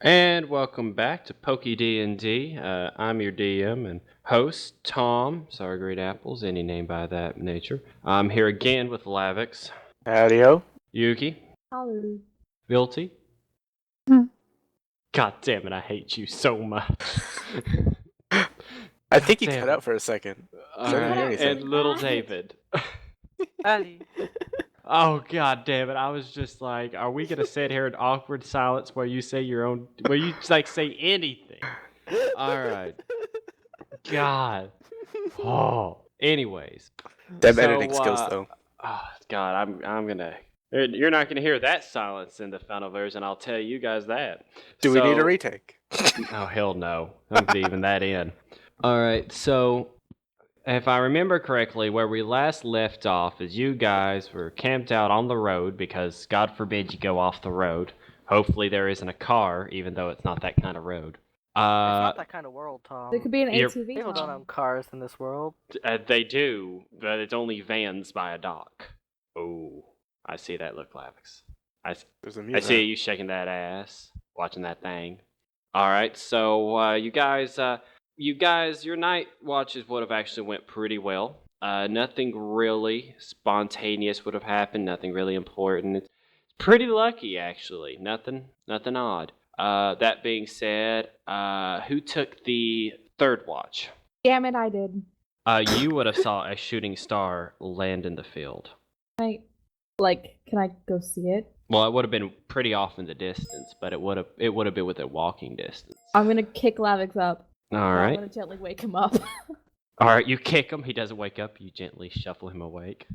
And welcome back to Pokey D&D. I'm your DM and host, Tom. Sorry, Great Apples, any name by that nature. I'm here again with Lavix, Howdy-o. Yuki, Hello. Vilty. Hmm. God damn it, I hate you so much. I think he damn cut it. out for a second. All I didn't right, hear anything. and little David. Ali. Oh god damn it! I was just like, are we gonna sit here in awkward silence where you say where you like say anything? All right. God. Oh. Anyways. Them So, editing skills, though. Oh God, I'm gonna. You're not gonna hear that silence in the final version. I'll tell you guys that. Do we need a So- retake? Oh hell no! I'm leaving that in. All right. So, if I remember correctly, where we last left off is you guys were camped out on the road because God forbid you go off the road. Hopefully there isn't a car, even though it's not that kind of road. It's not that kind of world, Tom. There could be an You're- ATV. People don't Tom. own cars in this world. They do, but it's only vans by a dock. Oh, I see that look, Lavix. There's a I mute see you shaking that ass, watching that thing. All right, so you guys, your night watches would have actually went pretty well. Nothing really spontaneous would have happened. Nothing really important. It's pretty lucky, actually. Nothing odd. That being said, who took the third watch? Damn it, I did. You would have saw a shooting star land in the field. Can I go see it? Well, it would have been pretty off in the distance, but it would have been within walking distance. I'm gonna kick Lavix up. All I'm right. gonna gently wake him up. All right, you kick him. He doesn't wake up. You gently shuffle him awake.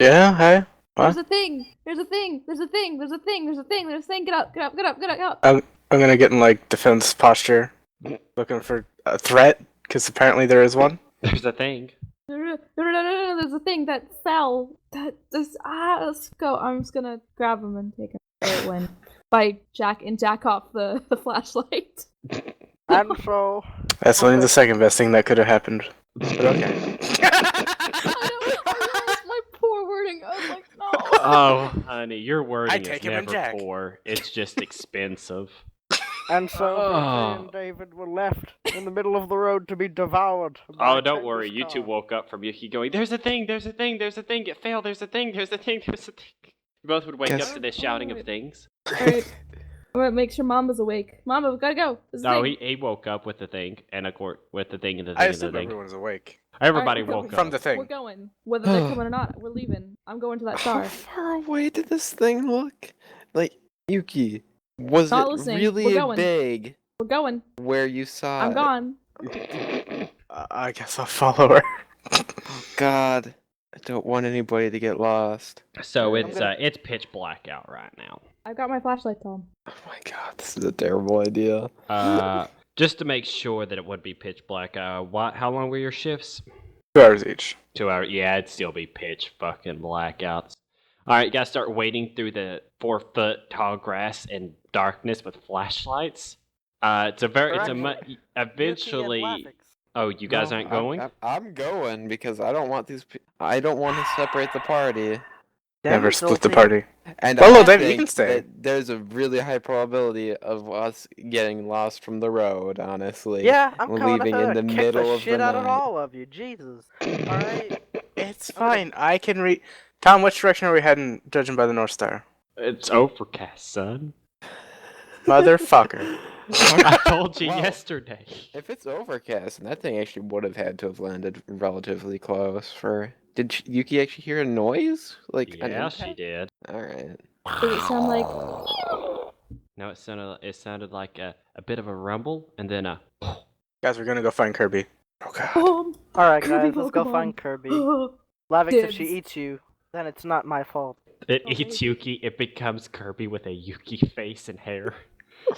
Yeah, hey. There's What? a thing! There's a thing! There's a thing! There's a thing! There's a thing! There's a thing! Get up! Get up! Get up! Get up! I'm gonna get in, defense posture. Looking for a threat, because apparently there is one. There's a thing. No, there's a thing that fell. Let's go. I'm just gonna grab him and take him to the wind. Jack off the flashlight. And so... That's only the second best thing that could have happened. But okay. I realized my poor wording. I was like, no. Oh, honey, your wording take is him and never Jack. poor. It's just expensive. And so Oh. Vicky and David were left in the middle of the road to be devoured. Oh, don't worry. You two woke up from Yuki going, there's a thing, there's a thing, there's a thing, it failed, there's a thing, there's a thing, there's a thing. You both would wake Yes. up to this shouting of things. Alright. I'm gonna make sure Mama's awake. Mama, we gotta go. There's a No, thing. he woke up with the thing, and with the thing and the I thing and the assume thing. everyone's awake. Everybody Alright, we're woke going. up. From the thing. We're going. Whether they're coming or not, we're leaving. I'm going to that How star. far away did this thing look? Like, Yuki, was Not it listening. really We're going. big We're going. where you saw I'm it? gone. I guess I'll follow her. Oh, God, I don't want anybody to get lost. So I'm gonna- it's pitch black out right now. I've got my flashlight, Tom. Oh my God, this is a terrible idea. Just to make sure that it would be pitch black. How long were your shifts? 2 hours each. 2 hours. Yeah, it'd still be pitch fucking blackouts. All right, you gotta start wading through the 4-foot tall grass and darkness with flashlights. Eventually. Oh, you guys No, aren't going? I'm going because I don't want I don't want to separate the party. Never split the party. And Well, I David, you think can stay. that there's a really high probability of us getting lost from the road, honestly. Yeah, I'm coming leaving up in there the to kick middle the of shit the out of night. all of you. Jesus. Alright. It's fine. I can read. Tom, which direction are we heading, judging by the North Star? It's overcast, son. Motherfucker. I told you Wow. yesterday. If it's overcast, and that thing actually would have had to have landed relatively close for. Did Yuki actually hear a noise? Like an Yeah, she impact? did. All right. Does it sound like? No, it sounded like a bit of a rumble, and then a. Guys, we're gonna go find Kirby. Oh god. Alright, Kirby guys, let's go Pokemon. find Kirby. Lavix, if she Dibs. eats you, then it's not my fault. It Oh, eats maybe. Yuki. It becomes Kirby with a Yuki face and hair.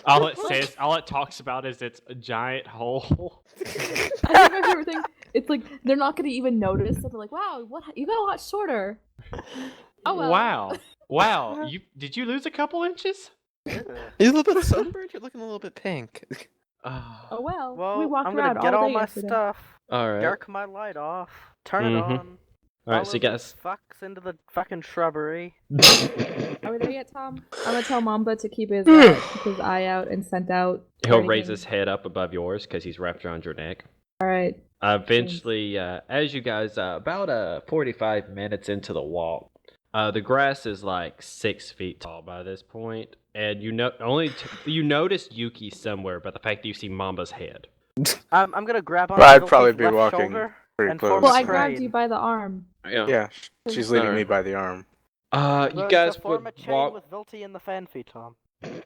All it talks about is its a giant hole. I think my favorite thing. It's like they're not gonna even notice. So they're like, "Wow, what? You got a lot shorter." Oh well. Wow! Did you lose a couple inches? You're a little bit sunburned. You're looking a little bit pink. Oh well. we Well, walked I'm around gonna get all all day my yesterday. stuff, All right. dark my light off, turn it Mhm. on. All right, so you Follow guys. these fucks into the fucking shrubbery. Are we there yet, Tom? I'm gonna tell Mamba to keep his eye out and scent out. for He'll raise anything. his head up above yours because he's wrapped around your neck. All right. Eventually, as you guys about 45 minutes into the walk, the grass is like 6 feet tall by this point, and you know you notice Yuki somewhere, but the fact that you see Mamba's head. I'm gonna grab on I'd Vilte's probably be left walking shoulder pretty and form close. Well, a I grabbed you crane. by the arm. Yeah, she's leading me Alright. by the arm. You I'm going guys to form would a chain walk. with Vilte and the Fanfi, Tom. Better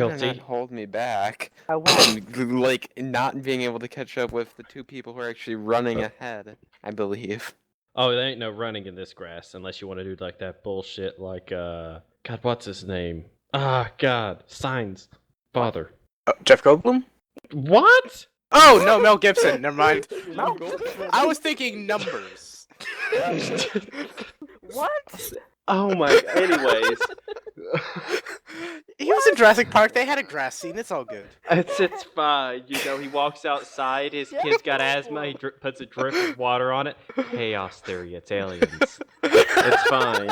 not Guilty. hold me back. I won't. Like, not being able to catch up with the two people who are actually running ahead, I believe. Oh, there ain't no running in this grass unless you want to do like that bullshit. Like God, what's his name? God, Signs father. Jeff Goldblum? What? Oh no, Mel Gibson. Never mind. No. I was thinking numbers. What? Oh my. Anyways. He was in Jurassic Park. They had a grass scene. It's all good. It's fine. You know, he walks outside. His kid's got asthma. He puts a drip of water on it. Chaos theory. It's aliens. It's fine.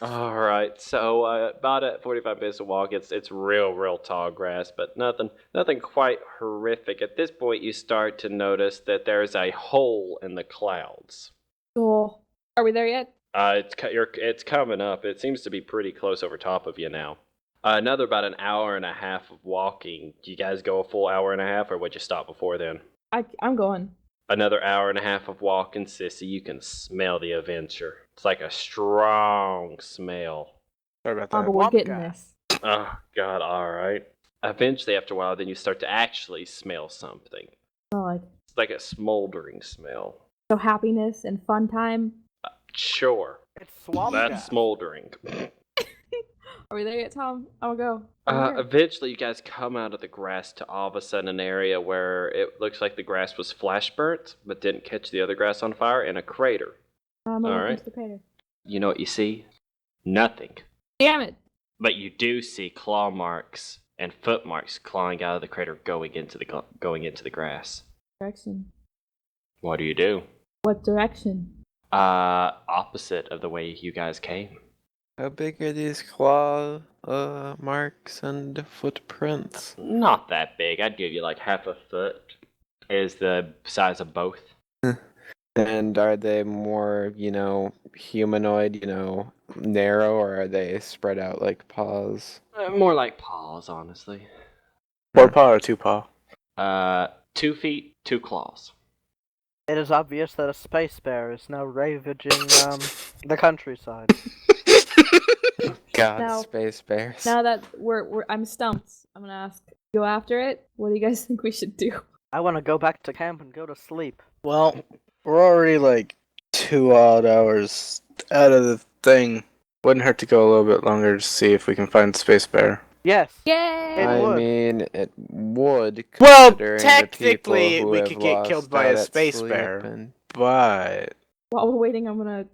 All right. So about at 45 minutes of walk, it's real tall grass, but nothing quite horrific. At this point, you start to notice that there's a hole in the clouds. Oh, are we there yet? It's coming up. It seems to be pretty close over top of you now. Another about an hour and a half of walking. Do you guys go a full hour and a half, or would you stop before then? I'm going. Another hour and a half of walking, Sissy. You can smell the adventure. It's like a strong smell. Sorry about But that. we're getting Wonka. this. Oh, God, all right. Eventually, after a while, then you start to actually smell something. Oh, like It's like a smoldering smell. so happiness and fun time. Sure, It's swamp that's gas. smoldering. Are we there yet, Tom? I'll go. I'm here. Eventually, you guys come out of the grass to all of a sudden an area where it looks like the grass was flash burnt, but didn't catch the other grass on fire, in a crater. I'm all over right. the crater. You know what you see? Nothing. Damn it! But you do see claw marks and foot marks clawing out of the crater, going into the grass. Direction. What do you do? What direction? Opposite of the way you guys came. How big are these claw marks and footprints? Not that big. I'd give you like half a foot. Is the size of both. And are they more, humanoid, narrow, or are they spread out like paws? More like paws, honestly. 4 paw or 2 paw? 2 feet, 2 claws. It is obvious that a space bear is now ravaging the countryside. God, Now- space bears. Now that I'm stumped. I'm gonna ask. Go after it. What do you guys think we should do? I want to go back to camp and go to sleep. Well, we're already like 2 odd hours out of the thing. Wouldn't hurt to go a little bit longer to see if we can find Space Bear. Yes. Yay! It I would. mean, it would. Well, considering the technically, people who we have could get killed lost by out a at space sleep bear. and- But While we're waiting, I'm gonna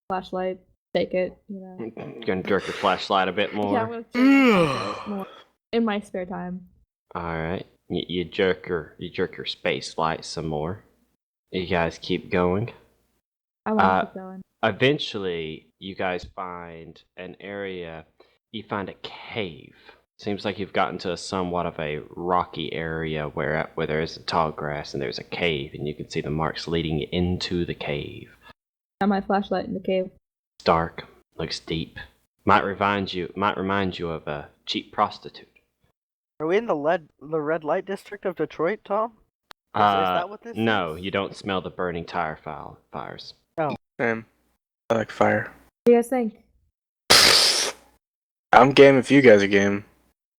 flashlight, take it. You know. You're gonna jerk your flashlight a bit more. Yeah, I'm gonna take the flashlight more in my spare time. All right. You jerk your space light some more. You guys keep going. I want to keep going. Eventually, you guys find an area. You find a cave. Seems like you've gotten to somewhat of a rocky area where there is tall grass and there's a cave, and you can see the marks leading into the cave. Got my flashlight in the cave. It's dark, looks deep. Might remind you of a cheap prostitute. Are we in the red light district of Detroit, Tom? Is that what this No, is? you don't smell the burning tire fires. I like fire. What do you guys think? I'm game if you guys are game.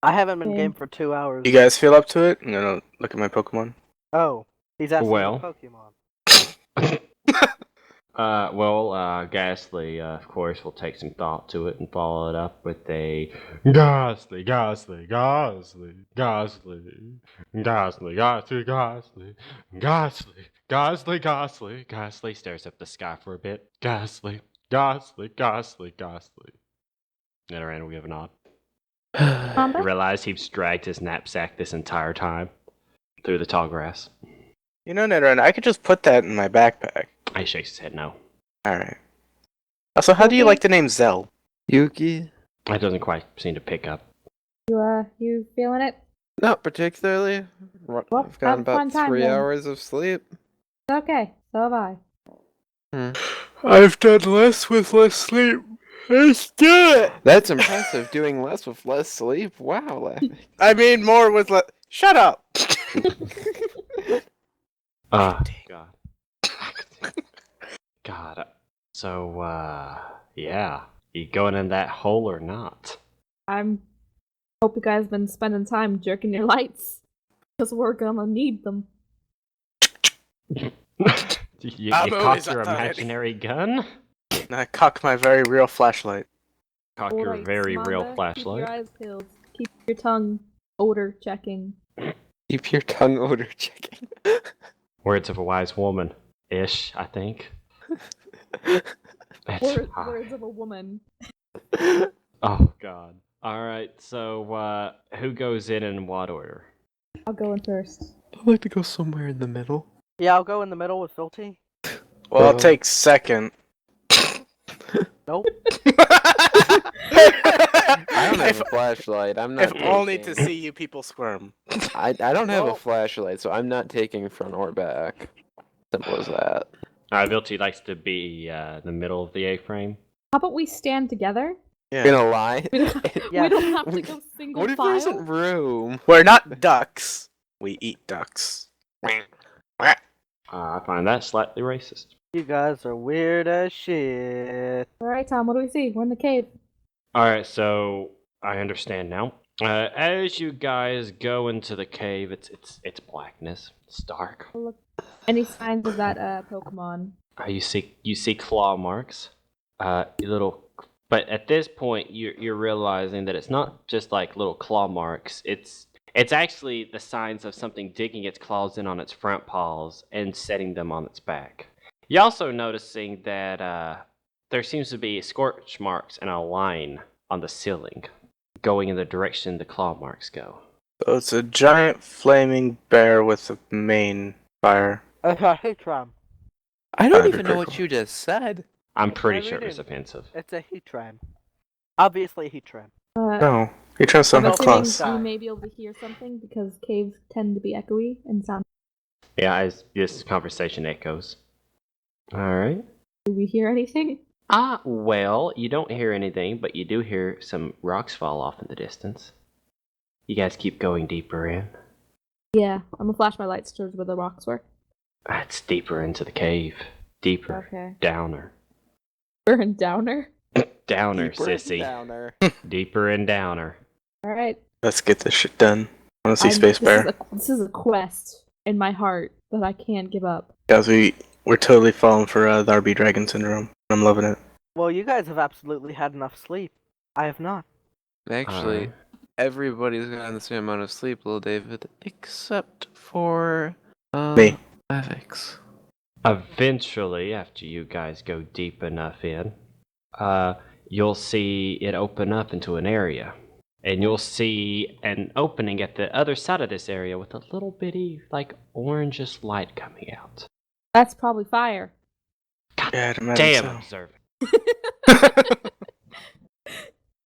I haven't been Okay. game for 2 hours. You guys feel up to it? I'm gonna look at my Pokemon. Oh, he's asking Well. about Pokemon. Ghastly, of course, will take some thought to it and follow it up with a Ghastly, Ghastly, Ghastly, Ghastly, Ghastly, Ghastly, Ghastly, Ghastly, Ghastly, Ghastly, Ghastly, stares up the sky for a bit. Ghastly, Ghastly, Ghastly, Ghastly. Netheran will give a nod. You Mamba? realize he's dragged his knapsack this entire time through the tall grass. You know, Netheran, I could just put that in my backpack. He shakes his head no. Alright. Also, how do you Okay. like the name Zell? Yuki? That doesn't quite seem to pick up. You feeling it? Not particularly. Well, I've gotten have a fun about time 3 then. hours of sleep. Okay, so have I. I've done less with less sleep. Let's do it! That's impressive, doing less with less sleep. Wow, laughing. I mean, more with less. Shut up! God. God. So, yeah. You going in that hole or not? Hope you guys been spending time jerking your lights. Because we're gonna need them. You I'm cocked always your up already. imaginary gun? I cock my very real flashlight. Cock your Alright, very real Samantha, flashlight. Keep your eyes peeled. Keep your tongue odor checking. Keep your tongue odor checking. Words of a wise woman. Ish, I think. That's high. Words of a woman. Oh, God. Alright, so, who goes in what order? I'll go in first. I'd like to go somewhere in the middle. Yeah, I'll go in the middle with Filthy. Well, I'll take second. Nope. I don't have a flashlight. I'm not If only to taking- see you people squirm. I don't have Well- a flashlight, so I'm not taking front or back. Simple as that. Vilty likes to be the middle of the A-frame. How about we stand together? In Yeah. a line? We don't, Yeah. we don't have to We- go single What if there file. isn't room? We're not ducks. We eat ducks. I find that slightly racist. You guys are weird as shit. Alright, Tom, what do we see? We're in the cave. Alright, so I understand now. As you guys go into the cave, it's blackness. It's dark. Look. Any signs of that Pokemon? You see claw marks. But at this point, you're realizing that it's not just like little claw marks. It's actually the signs of something digging its claws in on its front paws and setting them on its back. You're also noticing that there seems to be scorch marks and a line on the ceiling, going in the direction the claw marks go. So it's a giant flaming bear with a main fire. I hate Ram. I don't That'd be even know pretty what cool. you just said. I'm pretty I sure read it's it. offensive. It's a Heatran. Obviously a Heatran. No, he tries to I'm have assuming claws. we may be able to hear something because caves tend to be echoey and sound. Yeah, as this conversation echoes. Alright. Do we hear anything? Well, you don't hear anything, but you do hear some rocks fall off in the distance. You guys keep going deeper in. Yeah, I'm gonna flash my lights towards where the rocks were. It's deeper into the cave. Deeper. Okay. Downer. Burn downer. Downer, Deeper sissy. Downer. Deeper and downer. Alright. Let's get this shit done. I want to see Space This Bear. this is a quest in my heart that I can't give up. Guys, we're totally falling for the RB Dragon syndrome. I'm loving it. Well, you guys have absolutely had enough sleep. I have not. Actually, Alright. everybody's gotten the same amount of sleep, little David, except for Me. Avix. Eventually, after you guys go deep enough in, you'll see it open up into an area. And you'll see an opening at the other side of this area with a little bitty, like, orangish light coming out. That's probably fire. Yeah, I'd Damn, imagine observant. so.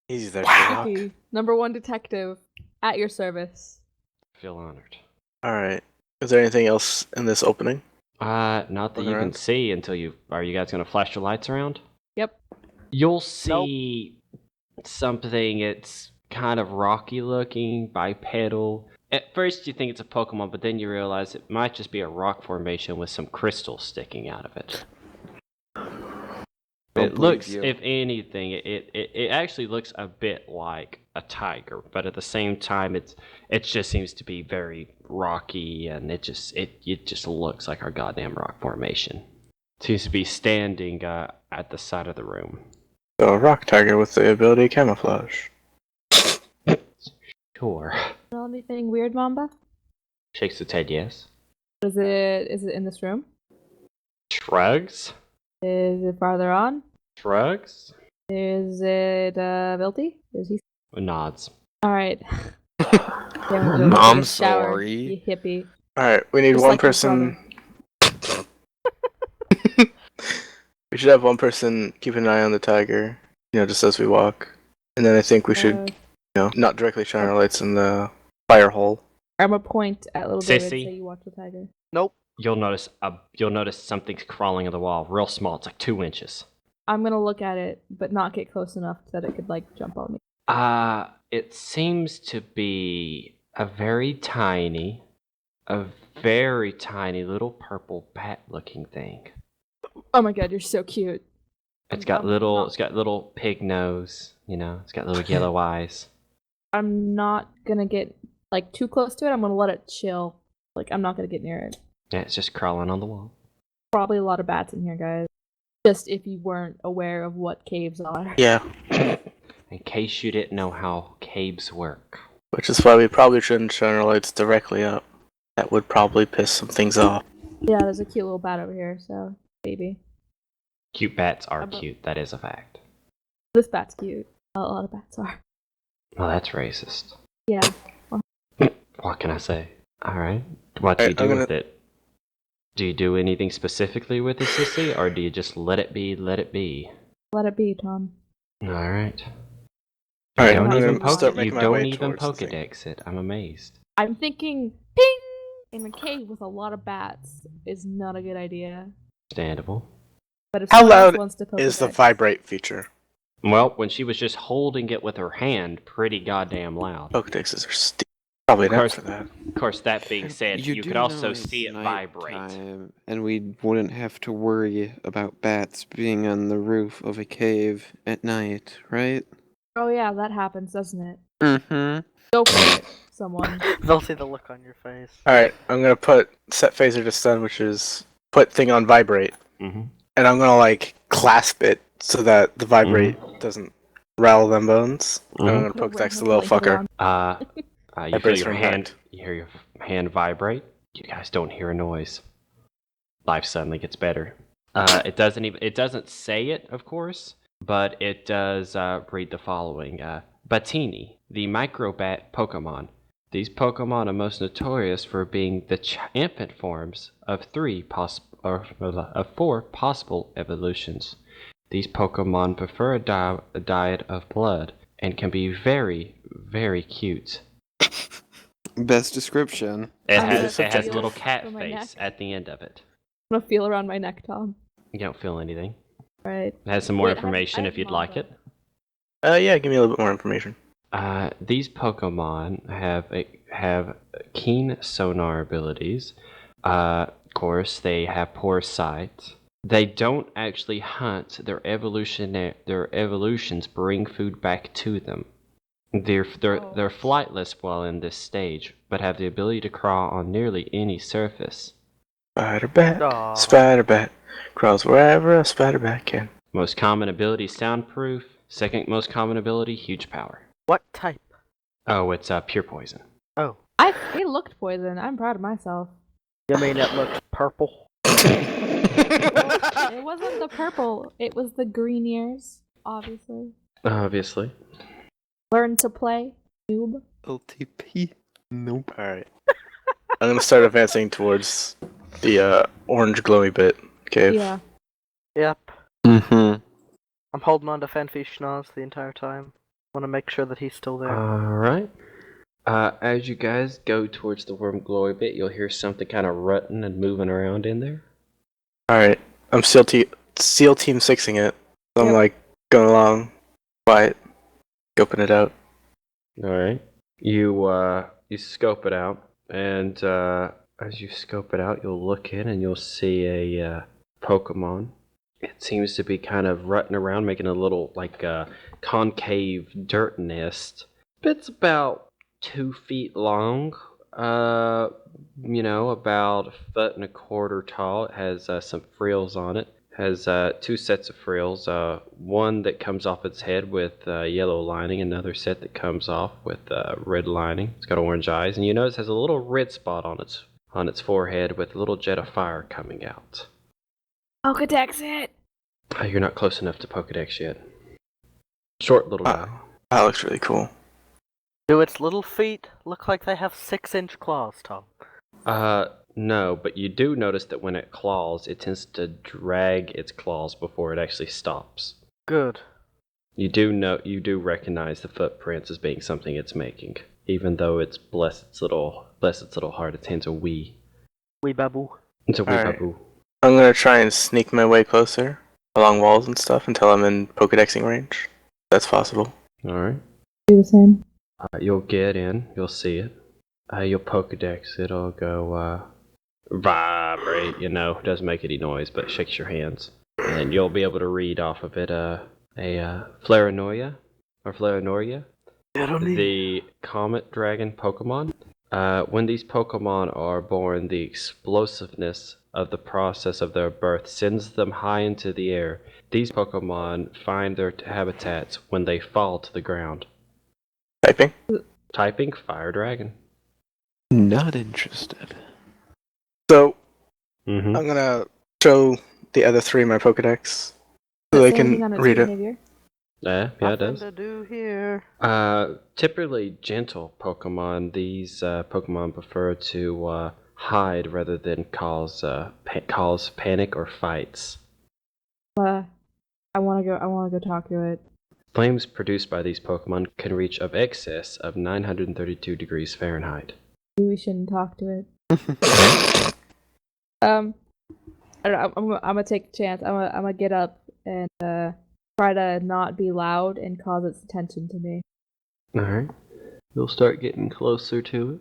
Easy there, Sherlock. Okay, number one detective at your service. Feel honored. Alright. Is there anything else in this opening? Not that Looking you can around. see until you. Are you guys gonna flash your lights around? Yep. You'll see something. It's kind of rocky looking, bipedal. At first, you think it's a Pokemon, but then you realize it might just be a rock formation with some crystals sticking out of it. Don't It believe looks, you. if anything, it actually looks a bit like a tiger, but at the same time, it just seems to be very rocky, and it just looks like our goddamn rock formation. Seems to be standing at the side of the room. So a rock tiger with the ability camouflage. Sure. Know anything weird, Mamba? Shakes its head, yes. Is it in this room? Shrugs. Is it farther on? Shrugs. Is it Vilty? Is he? Nods. Alright. I'm sorry. You hippie. Alright, we need Just one like your person. We should have one person keep an eye on the tiger, just as we walk. And then I think we should, not directly shine our lights in the fire hole. I'm gonna point at little David. Sissy? Say you watch the tiger. Nope. You'll notice something's crawling on the wall, real small. It's like 2 inches. I'm gonna look at it, but not get close enough that it could jump on me. It seems to be a very tiny little purple bat-looking thing. Oh my god, you're so cute. It's got little pig nose, it's got little yellow eyes. I'm not gonna get too close to it. I'm gonna let it chill. I'm not gonna get near it. Yeah, it's just crawling on the wall. Probably a lot of bats in here, guys. Just if you weren't aware of what caves are. Yeah. In case you didn't know how caves work. Which is why we probably shouldn't shine our lights directly up. That would probably piss some things off. Yeah, there's a cute little bat over here, so maybe. Cute bats are cute, that is a fact. This bat's cute. A lot of bats are. Well, that's racist. Yeah. What can I say? Alright. What do you do with it? Do you do anything specifically with it, Sissy, or do you just let it be? Let it be, Tom. Alright. Alright, You I'm don't gonna start making my way even towards the thing. Pokedex it. I'm amazed. I'm thinking, ping! In a cave with a lot of bats is not a good idea. Understandable. But if How someone else loud wants to is the Pokedex- vibrate feature? Well, when she was just holding it with her hand, pretty goddamn loud. Pokedexes are probably Of not course- for that. Of course, that being said, you do could also know see it it's vibrate. nighttime, and we wouldn't have to worry about bats being on the roof of a cave at night, right? Oh yeah, that happens, doesn't it? Mm-hmm. Go for it, someone. They'll see the look on your face. Alright, I'm gonna set phaser to stun, which is put thing on vibrate. Mm-hmm. And I'm gonna clasp it so that the vibrate doesn't rattle them bones. And I'm gonna Pokedex the little fucker. You feel Vibrates your from hand. hand. You hear your hand vibrate. You guys don't hear a noise. Life suddenly gets better. It doesn't say it, of course, but it does read the following: Batini, the microbat Pokemon. These Pokemon are most notorious for being the infant forms of four possible evolutions. These Pokemon prefer a diet of blood and can be very, very cute. Best description. It I'm has gonna a feel little cat for my face neck. at the end of it. I'm gonna feel around my neck, Tom. You don't feel anything. Alright. It has some more Wait, information I if have you'd like Mamba. it. Yeah, give me a little bit more information. These Pokemon have keen sonar abilities. Of course, they have poor sight. They don't actually hunt. Their evolutions bring food back to them. They're flightless while in this stage, but have the ability to crawl on nearly any surface. Spider-Bat, Spider-Bat, crawls wherever a Spider-Bat can. Most common ability, soundproof. Second most common ability, huge power. What type? Oh, it's pure poison. Oh, It looked poison. I'm proud of myself. you mean it looks purple? It wasn't the purple. It was the green ears, obviously. Obviously. Learn to play, noob. LTP. Nope. Alright. I'm gonna start advancing towards the orange glowy bit cave. Yeah. Yep. Mm-hmm. I'm holding on to Fenfi Schnoz the entire time. Want to make sure that he's still there. Alright. As you guys go towards the worm glowy bit, you'll hear something kind of rutting and moving around in there. Alright. I'm SEAL Team 6ing it. So I'm going along quiet, scoping it out. Alright. You scope it out, and as you scope it out, you'll look in and you'll see a Pokemon. It seems to be kind of rutting around, making a little concave dirt nest. It's about 2 feet long, about 1.25 feet tall. It has some frills on it. Has 2 sets of frills. One that comes off its head with yellow lining, another set that comes off with red lining. It's got orange eyes, and you notice it has a little red spot on its forehead with a little jet of fire coming out. Pokedex it! You're not close enough to Pokedex yet. Short little guy. That looks really cool. Do its little feet look like they have 6-inch claws, Tom? No, but you do notice that when it claws, it tends to drag its claws before it actually stops. Good. You do recognize the footprints as being something it's making, even though it's bless its little heart. Its hands are wee. Wee baboo. It's a wee Alright. baboo. I'm gonna try and sneak my way closer along walls and stuff until I'm in Pokedexing range. That's possible. All right. Do the same. You'll get in. You'll see it. You'll Pokedex. It'll go vibrate. Doesn't make any noise, but shakes your hands, and you'll be able to read off of it a Flaranoia or Flaranoria, the Comet Dragon Pokemon. When these Pokemon are born, the explosiveness of the process of their birth sends them high into the air. These Pokemon find their habitats when they fall to the ground. Typing? Typing Fire Dragon. Not interested. So, Mm-hmm. I'm gonna show the other three my Pokedex so they can read it. Yeah, it Nothing does. to do here. Typically gentle Pokemon. These Pokemon prefer to hide rather than cause panic or fights. I wanna go talk to it. Flames produced by these Pokemon can reach of excess of 932 degrees Fahrenheit. Maybe we shouldn't talk to it. I don't know, I'm gonna take a chance. I'm gonna get up and try to not be loud and cause its attention to me. Alright. You'll start getting closer to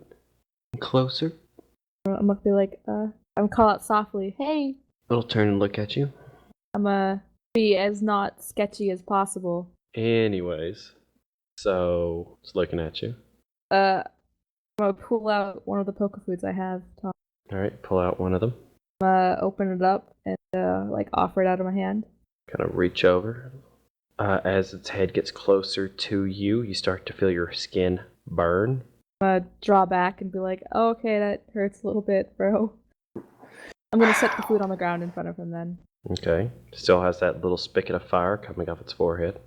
it. Closer. I'm gonna be like, I'm gonna call out softly, "Hey!" It'll turn and look at you. I'm gonna be as not sketchy as possible. Anyways. So, it's looking at you. I'm gonna pull out one of the poke foods I have. Alright, pull out one of them. Open it up and offer it out of my hand. Kind of reach over. As its head gets closer to you, you start to feel your skin burn. I'm gonna draw back and be like, oh, "Okay, that hurts a little bit, bro." I'm gonna set the food on the ground in front of him then. Okay. Still has that little spigot of fire coming off its forehead.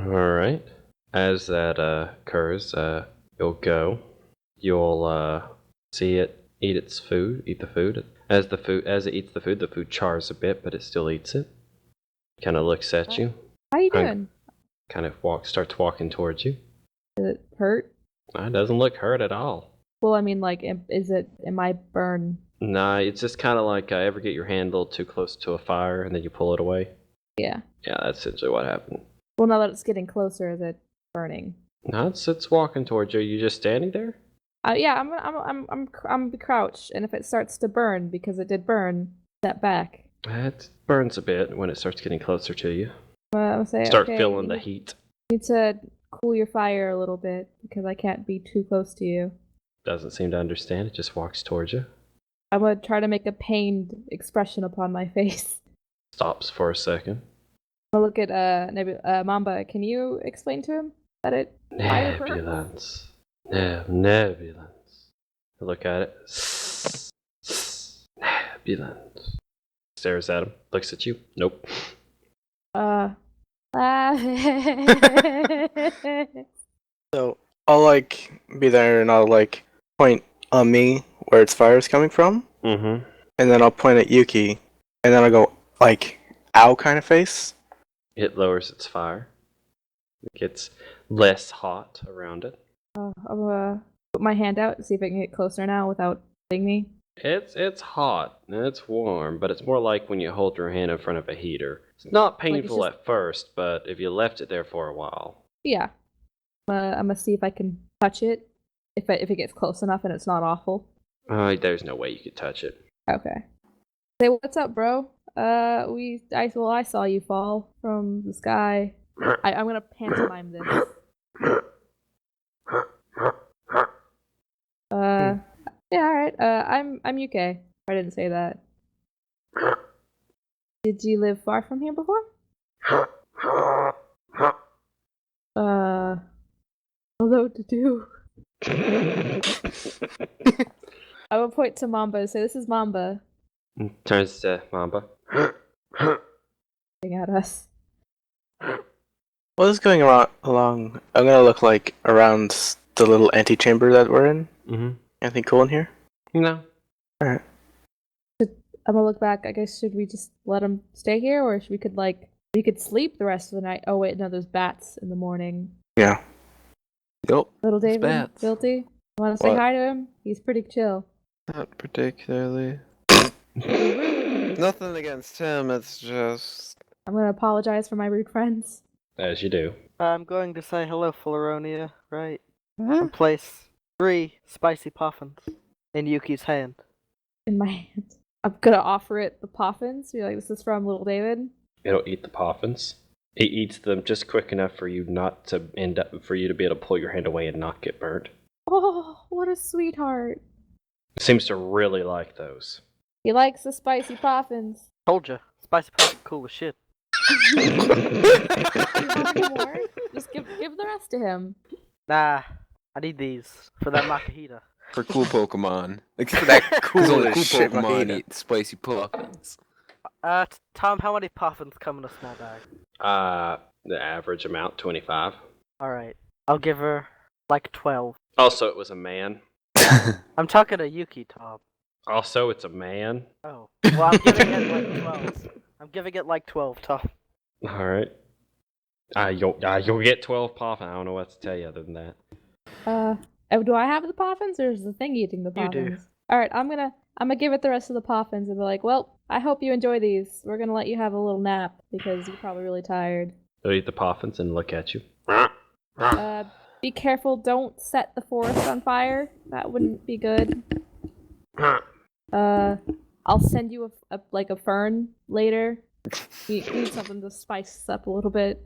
Alright. As that occurs, you'll go. You'll see it eat the food. As it eats the food chars a bit, but it still eats it. Kind of looks at you. How you doing? Kind of starts walking towards you. Does it hurt? It doesn't look hurt at all. Well, I mean, like, am I burn? Nah, it's just kind of like ever get your hand a little too close to a fire and then you pull it away. Yeah. Yeah, that's essentially what happened. Well, now that it's getting closer, is it burning? No, it's walking towards you. Are you just standing there? Yeah, I'm crouched, and if it starts to burn, because it did burn, step back. It burns a bit when it starts getting closer to you. I'll say, Start okay, feeling the heat. You need to cool your fire a little bit, because I can't be too close to you. Doesn't seem to understand. It just walks towards you. I'm gonna try to make a pained expression upon my face. Stops for a second. I'm gonna look at Mamba. Can you explain to him that it fire burns? Nebulance. Nebulance. Look at it. Nebulance. Stares at him. Looks at you. Nope. So, I'll be there and I'll point on me where its fire is coming from. Mm-hmm. And then I'll point at Yuki. And then I'll go ow kind of face. It lowers its fire. It gets less hot around it. I'm gonna put my hand out and see if I can get closer now without hitting me. It's hot and it's warm, but it's more like when you hold your hand in front of a heater. It's not painful at first, but if you left it there for a while. Yeah. I'm gonna see if I can touch it. If it gets close enough and it's not awful. There's no way you could touch it. Okay. Say, what's up, bro? I saw you fall from the sky. I'm gonna pantomime this. Yeah, alright. I'm UK. I didn't say that. Did you live far from here before? I don't know what to do. I will point to Mamba and say, "This is Mamba." Turns to Mamba. Looking at us. What is going along? I'm gonna look around the little antechamber that we're in. Mm-hmm. Anything cool in here? No. Alright. I'm gonna look back. I guess should we just let him stay here, or should we could sleep the rest of the night? Oh wait, no, there's bats in the morning. Yeah. Yup. Little It's David, bats. Guilty. Want to say What? hi to him? He's pretty chill. Not particularly. Rude. Nothing against him, it's just... I'm gonna apologize for my rude friends. As you do. I'm going to say hello, Floronia, right? And place 3 spicy puffins in Yuki's hand. In my hand. I'm gonna offer it the poffins. Be like, this is from Little David. It'll eat the poffins. It eats them just quick enough for you not to for you to be able to pull your hand away and not get burnt. Oh, what a sweetheart. Seems to really like those. He likes the spicy poffins. Told ya, spicy puffin cool as shit. You want any more? Just give the rest to him. Nah, I need these for that Makahita. For cool Pokemon. Like, for that cool, as cool shit Pokemon mojito. eat spicy puffins. Tom, how many puffins come in a small bag? The average amount, 25. Alright, I'll give her like 12. Also, it was a man. I'm talking to Yuki, Tom. Also, it's a man. Oh, well, I'm giving it like 12. I'm giving it like 12, Tom. Alright. You'll get 12 poffins. I don't know what to tell you other than that. Do I have the poffins, or is the thing eating the You poffins? do. Alright, I'm gonna give it the rest of the poffins and be like, well, I hope you enjoy these. We're gonna let you have a little nap because you're probably really tired. They'll eat the poffins and look at you. Be careful, don't set the forest on fire. That wouldn't be good. I'll send you a fern later. You need something to spice this up a little bit.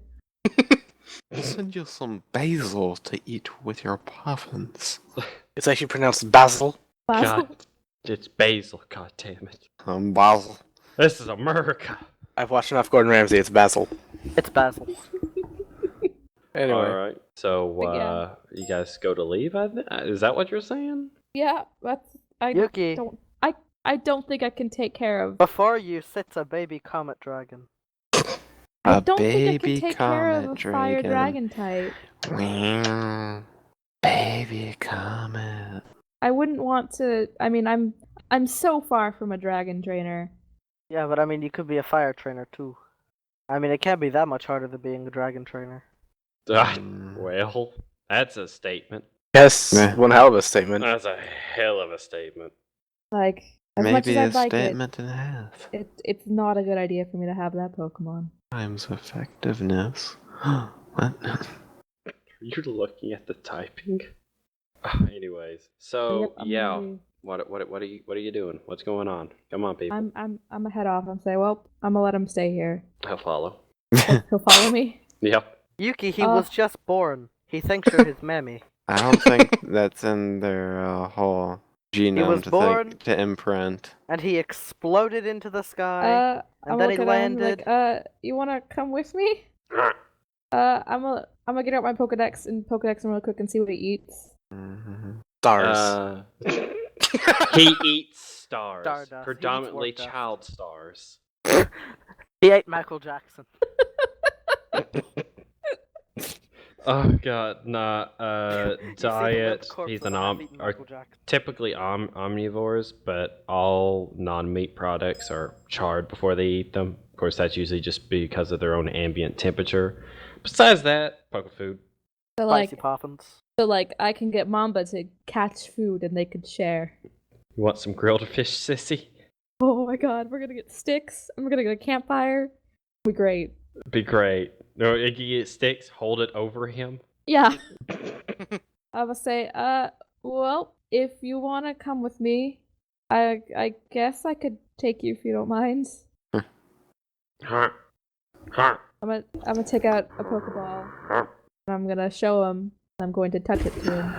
I'll send you some basil to eat with your puffins. It's actually pronounced basil. Basil. God, it's basil. God damn it. Basil. This is America. I've watched enough Gordon Ramsay. It's basil. It's Basil. Anyway. Alright. So, you guys go to leave? Is that what you're saying? Yeah, that's Yuki, I don't think I can take care of. before you sits a baby comet dragon. I A don't think I can baby take care of a comet fire dragon. dragon type. Baby comet. I wouldn't want to. I mean, I'm so far from a dragon trainer. Yeah, but I mean, you could be a fire trainer too. I mean, it can't be that much harder than being a dragon trainer. Well, that's a statement. Yes, Meh. one hell of a statement. That's a hell of a statement. Like, as much Maybe as a I'd like statement and a half. it's not a good idea for me to have that Pokemon. Times effectiveness. What? You're looking at the typing. Anyways, so Yep, I'm yeah, gonna leave. what are you doing? What's going on? Come on, people. I'm gonna head off. I'm saying, well, I'm gonna let him stay here. I'll follow. He'll follow me. Yep. Yuki, he was just born. He thinks you're his mammy. I don't think that's in their whole genome was born- to imprint. And he exploded into the sky. I'm and then he looking at him landed. like, you wanna come with me? I'm gonna get out my Pokedex and Pokedex him real quick and see what he eats. Stars. He eats stars, Stardust. He eats predominantly warp dust. child stars. He ate Michael Jackson. Oh god, nah. You see the Diet. limp corpse He's of an I've eaten Michael Jackson. typically omnivores, but all non-meat products are charred before they eat them. Of course, that's usually just because of their own ambient temperature. Besides that, poke food. So Spicy puffins. I can get Mamba to catch food and they could share. You want some grilled fish, sissy? Oh my god, we're gonna get sticks and we're gonna get a campfire. It'll be great. Be great. No, you can get sticks, hold it over him. Yeah. I would say, well, if you wanna come with me, I guess I could take you if you don't mind. Huh. Huh. I'm gonna take out a Pokeball and I'm gonna show him. I'm going to touch it to him.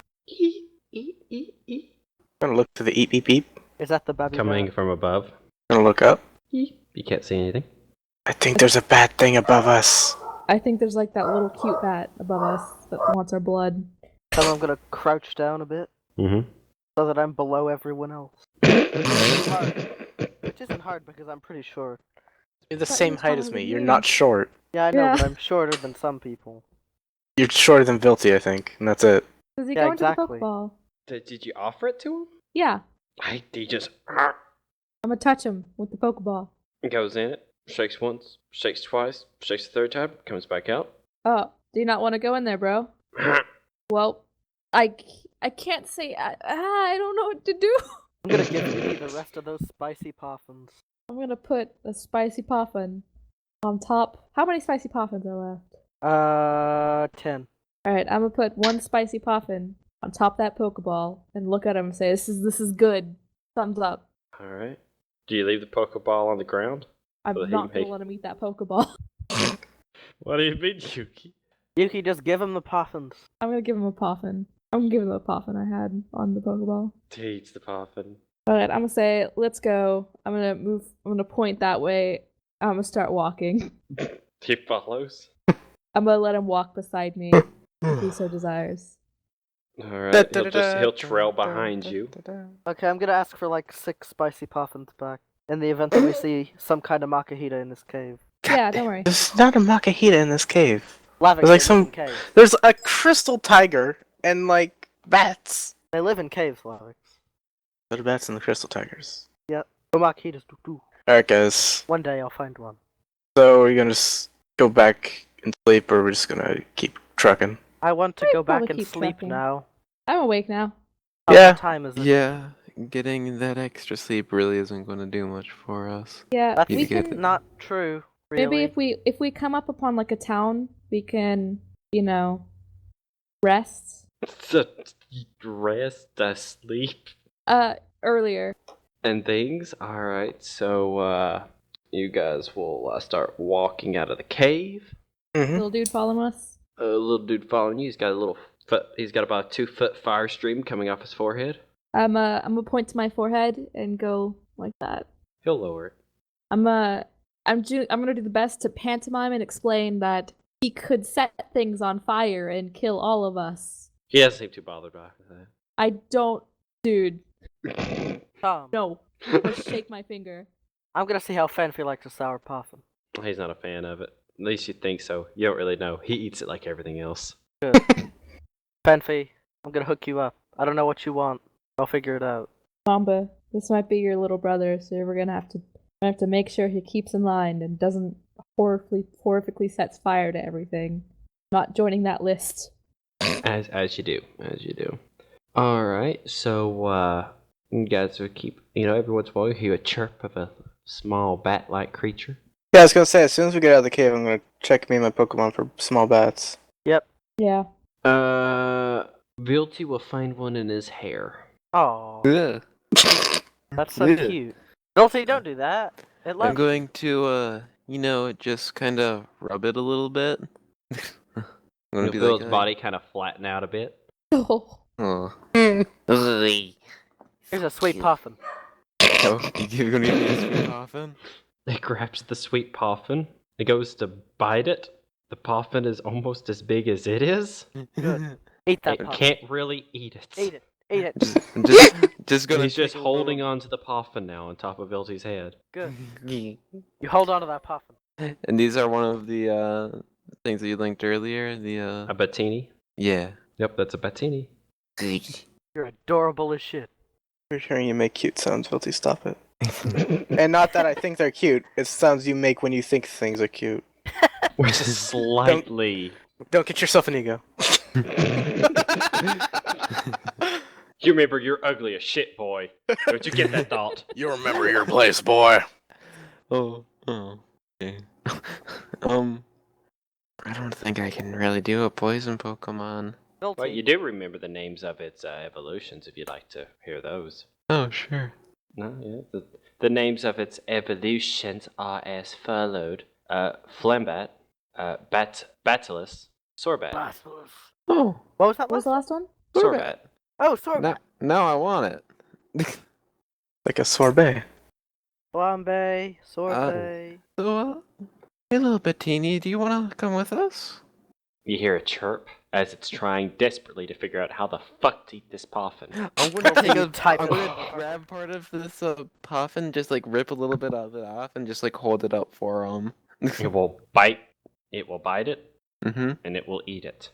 Gonna look to the eep beep beep. Is that the baby? Coming bat? from above. Gonna look up. You can't see anything. I think there's a bad thing above us. I think there's like that little cute bat above us that wants our blood. So I'm gonna crouch down a bit Mm-hmm. so that I'm below everyone else. Which isn't hard because I'm pretty short. You're the But same you're height as taller me. than You're me. not short. Yeah, I know, Yeah. but I'm shorter than some people. You're shorter than Vilty, I think, and that's it. Does he Yeah, go into exactly. the Pokeball? Did you offer it to him? Yeah. He just I'm gonna touch him with the Pokeball. goes in it, shakes once, shakes twice, shakes the third time, comes back out. Oh, do you not want to go in there, bro? Well, I can't say. I don't know what to do. I'm gonna give Yuki the rest of those spicy poffins. I'm gonna put a spicy poffin on top. How many spicy poffins are left? 10. Alright, I'm gonna put one spicy poffin on top of that Pokeball and look at him and say, this is good. Thumbs up. All right. Do you leave the Pokeball on the ground? I'm So he not gonna may- let him eat that Pokeball. What do you mean, Yuki? Yuki, just give him the poffins. I'm gonna give him a poffin. I'm gonna give him the poffin I had on the Pokeball. He eats the Poffin. Alright, I'm gonna say, let's go. I'm gonna point that way. I'm gonna start walking. He follows. I'm gonna let him walk beside me if he so desires. All right. He'll trail behind you. Okay, I'm gonna ask for like 6 spicy poffins back. In the event that we see some kind of Makahita in this cave. Yeah, don't worry. There's not a Makahita in this cave. Lava There's like they live in some. caves. There's a crystal tiger and like bats. They live in caves, Lavix. What are bats and the crystal tigers? No Makitas do too. Alright, guys. One day I'll find one. So are you gonna just go back and sleep, or we're just gonna keep trucking? I want to We'd go back probably and keep sleep trucking. now. I'm awake now. Yeah. What time is it? Yeah, getting that extra sleep really isn't going to do much for us. Yeah, That's we You get can. it. not true, really. Maybe if we come up upon like a town, we can, rest. Rest, sleep, Earlier. and things. All right. So you guys will start walking out of the cave. Mm-hmm. Little dude following us. A little dude following you. He's got a little foot. He's got about a 2-foot fire stream coming off his forehead. I'm gonna point to my forehead and go like that. He'll lower it. I'm gonna do the best to pantomime and explain that he could set things on fire and kill all of us. He doesn't seem too bothered by I don't, dude. that. Tom, No, let's shake my finger. I'm gonna see how Fanfi likes a sour poffin. He's not a fan of it. At least you think so. You don't really know. He eats it like everything else. Good. Fanfi, I'm gonna hook you up. I don't know what you want. I'll figure it out. Mamba, this might be your little brother, so we're gonna have to make sure he keeps in line and doesn't horrifically sets fire to everything. Not joining that list. As you do. All right. So you guys will keep. Every once in a while you hear a chirp of a small bat-like creature. Yeah, I was gonna say, as soon as we get out of the cave, I'm gonna check me and my Pokemon for small bats. Yep. Yeah. Vilty will find one in his hair. Oh, Ugh. that's so Yeah. cute. Dulcie, don't do that. It I'm loves going to, just kind of rub it a little bit. I'm gonna be Feel like, his body kind of flatten out a bit. Oh. oh. Here's a sweet poffin. Oh, you're gonna give me a sweet poffin? It grabs the sweet poffin. It goes to bite it. The poffin is almost as big as it is. Eat that It poffin. can't really eat it. Eat it. Eat it. just gonna. He's just take a holding little- on to the poffin now on top of Vilty's head. Good. You hold on to that poffin. And these are one of the things that you linked earlier. The A Battini? yeah. Yep, that's a Battini. You're adorable as shit. You're hearing you make cute sounds, Vilty, stop it. And not that I think they're cute, it's sounds you make when you think things are cute. Which is slightly. Don't get yourself an ego. You remember you're ugly as shit, boy. Don't you get that thought? You remember your place, boy. Oh. Okay. I don't think I can really do a poison Pokemon. Dulcie, Well, you do remember the names of its evolutions if you'd like to hear those. Oh, sure. No, yeah. The names of its evolutions are as followed: Flambat, Batilus, Sorbat. Basilisk. Oh, What was that What was last the one? last one? Sorbat. Oh, sorry. now I want it. Like a sorbet. Flambe, sorbet. So, hey, little Bettini, do you want to come with us? You hear a chirp as it's trying desperately to figure out how the fuck to eat this poffin. I'm gonna Take take a a type I'm of- gonna grab part of this puffin, just like rip a little bit of it off, and just like hold it up for him. It will bite. It will bite it, Mm-hmm. and it will eat it.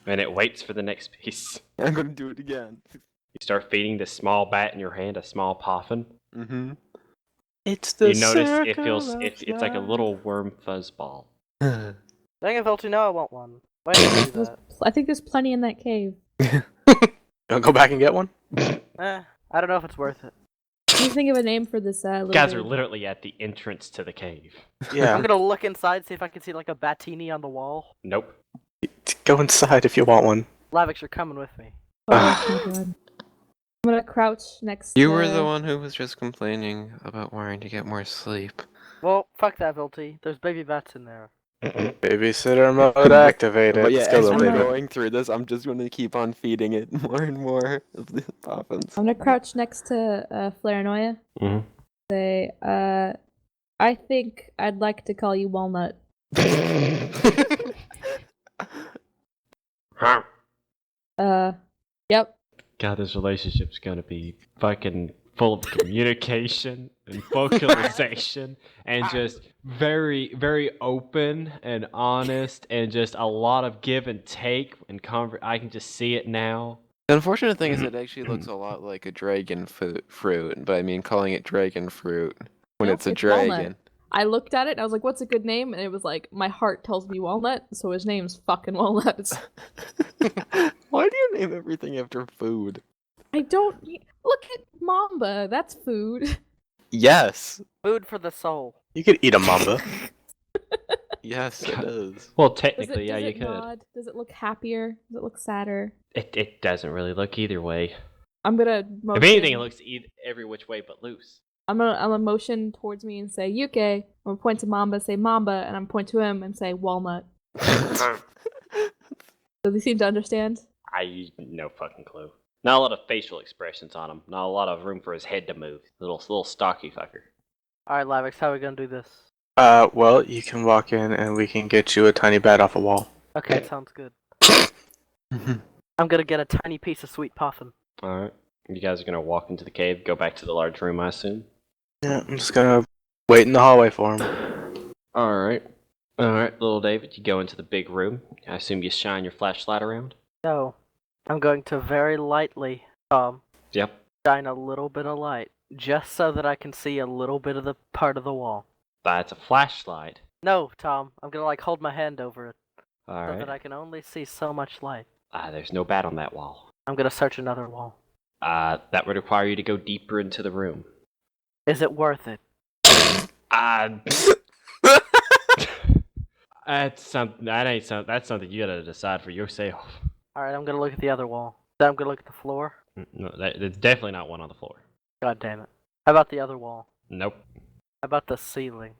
And it waits for the next piece. I'm gonna do it again. You start feeding this small bat in your hand, a small poffin. Mm-hmm. It's the You notice it circle feels of it's like a life. little worm fuzzball. Dang it, Velty, no, I want one. Why did you do that? I think there's plenty in that cave. I'll go back and get one. I don't know if it's worth it. Can you think of a name for this little You guys are babe? literally at the entrance to the cave. Yeah. I'm gonna look inside, see if I can see like a batini on the wall. Nope. Go inside if you want one. Lavix, you're coming with me. Oh my god. I'm gonna crouch next You to... were the one who was just complaining about wanting to get more sleep. Well, fuck that, Velty. There's baby bats in there. Babysitter mode activated. But yeah, Let's go, as little we're I'm David. going through this, I'm just going to keep on feeding it more and more of the poffins. I'm gonna crouch next to Flaranoia. Mm-hmm. Say, I think I'd like to call you Walnut. Yep. God, this relationship's gonna be fucking full of communication and vocalization and just very, very open and honest and just a lot of give and take and I can just see it now. The unfortunate thing is it actually looks a lot like a dragon fruit, but I mean calling it dragon fruit when Nope, it's a it's walnut. dragon. I looked at it and I was like, what's a good name? And it was like, my heart tells me Walnut, so his name's fucking Walnut. Why do you name everything after food? I don't... Look at Mamba, that's food. Yes. Food for the soul. You could eat a mamba. Yes, it is. Well, Does technically, yeah, you it could. nod? Does it look happier? Does it look sadder? It doesn't really look either way. I'm gonna motion... If anything, it looks every which way but loose. I'm gonna motion towards me and say Yuke. I'm gonna point to Mamba, say Mamba, and I'm gonna point to him and say Walnut. Does he seem to understand? I no fucking clue. Not a lot of facial expressions on him. Not a lot of room for his head to move. Little stocky fucker. Alright, Lavix, how are we gonna do this? Well, you can walk in and we can get you a tiny bat off a wall. Okay, sounds good. I'm gonna get a tiny piece of sweet puffin. All right. You guys are gonna walk into the cave, go back to the large room, I assume. Yeah, I'm just gonna wait in the hallway for him. All right, little David. You go into the big room. I assume you shine your flashlight around. No. I'm going to very lightly, Yep. shine a little bit of light. Just so that I can see a little bit of the part of the wall. That's a flashlight. No, Tom. I'm gonna like hold my hand over it. All So that I right. can only see so much light. There's no bat on that wall. I'm gonna search another wall. That would require you to go deeper into the room. Is it worth it? That's something. That's something you gotta decide for yourself. Alright, I'm gonna look at the other wall. Then I'm gonna look at the floor. No, there's definitely not one on the floor. God damn it. How about the other wall? Nope. How about the ceiling?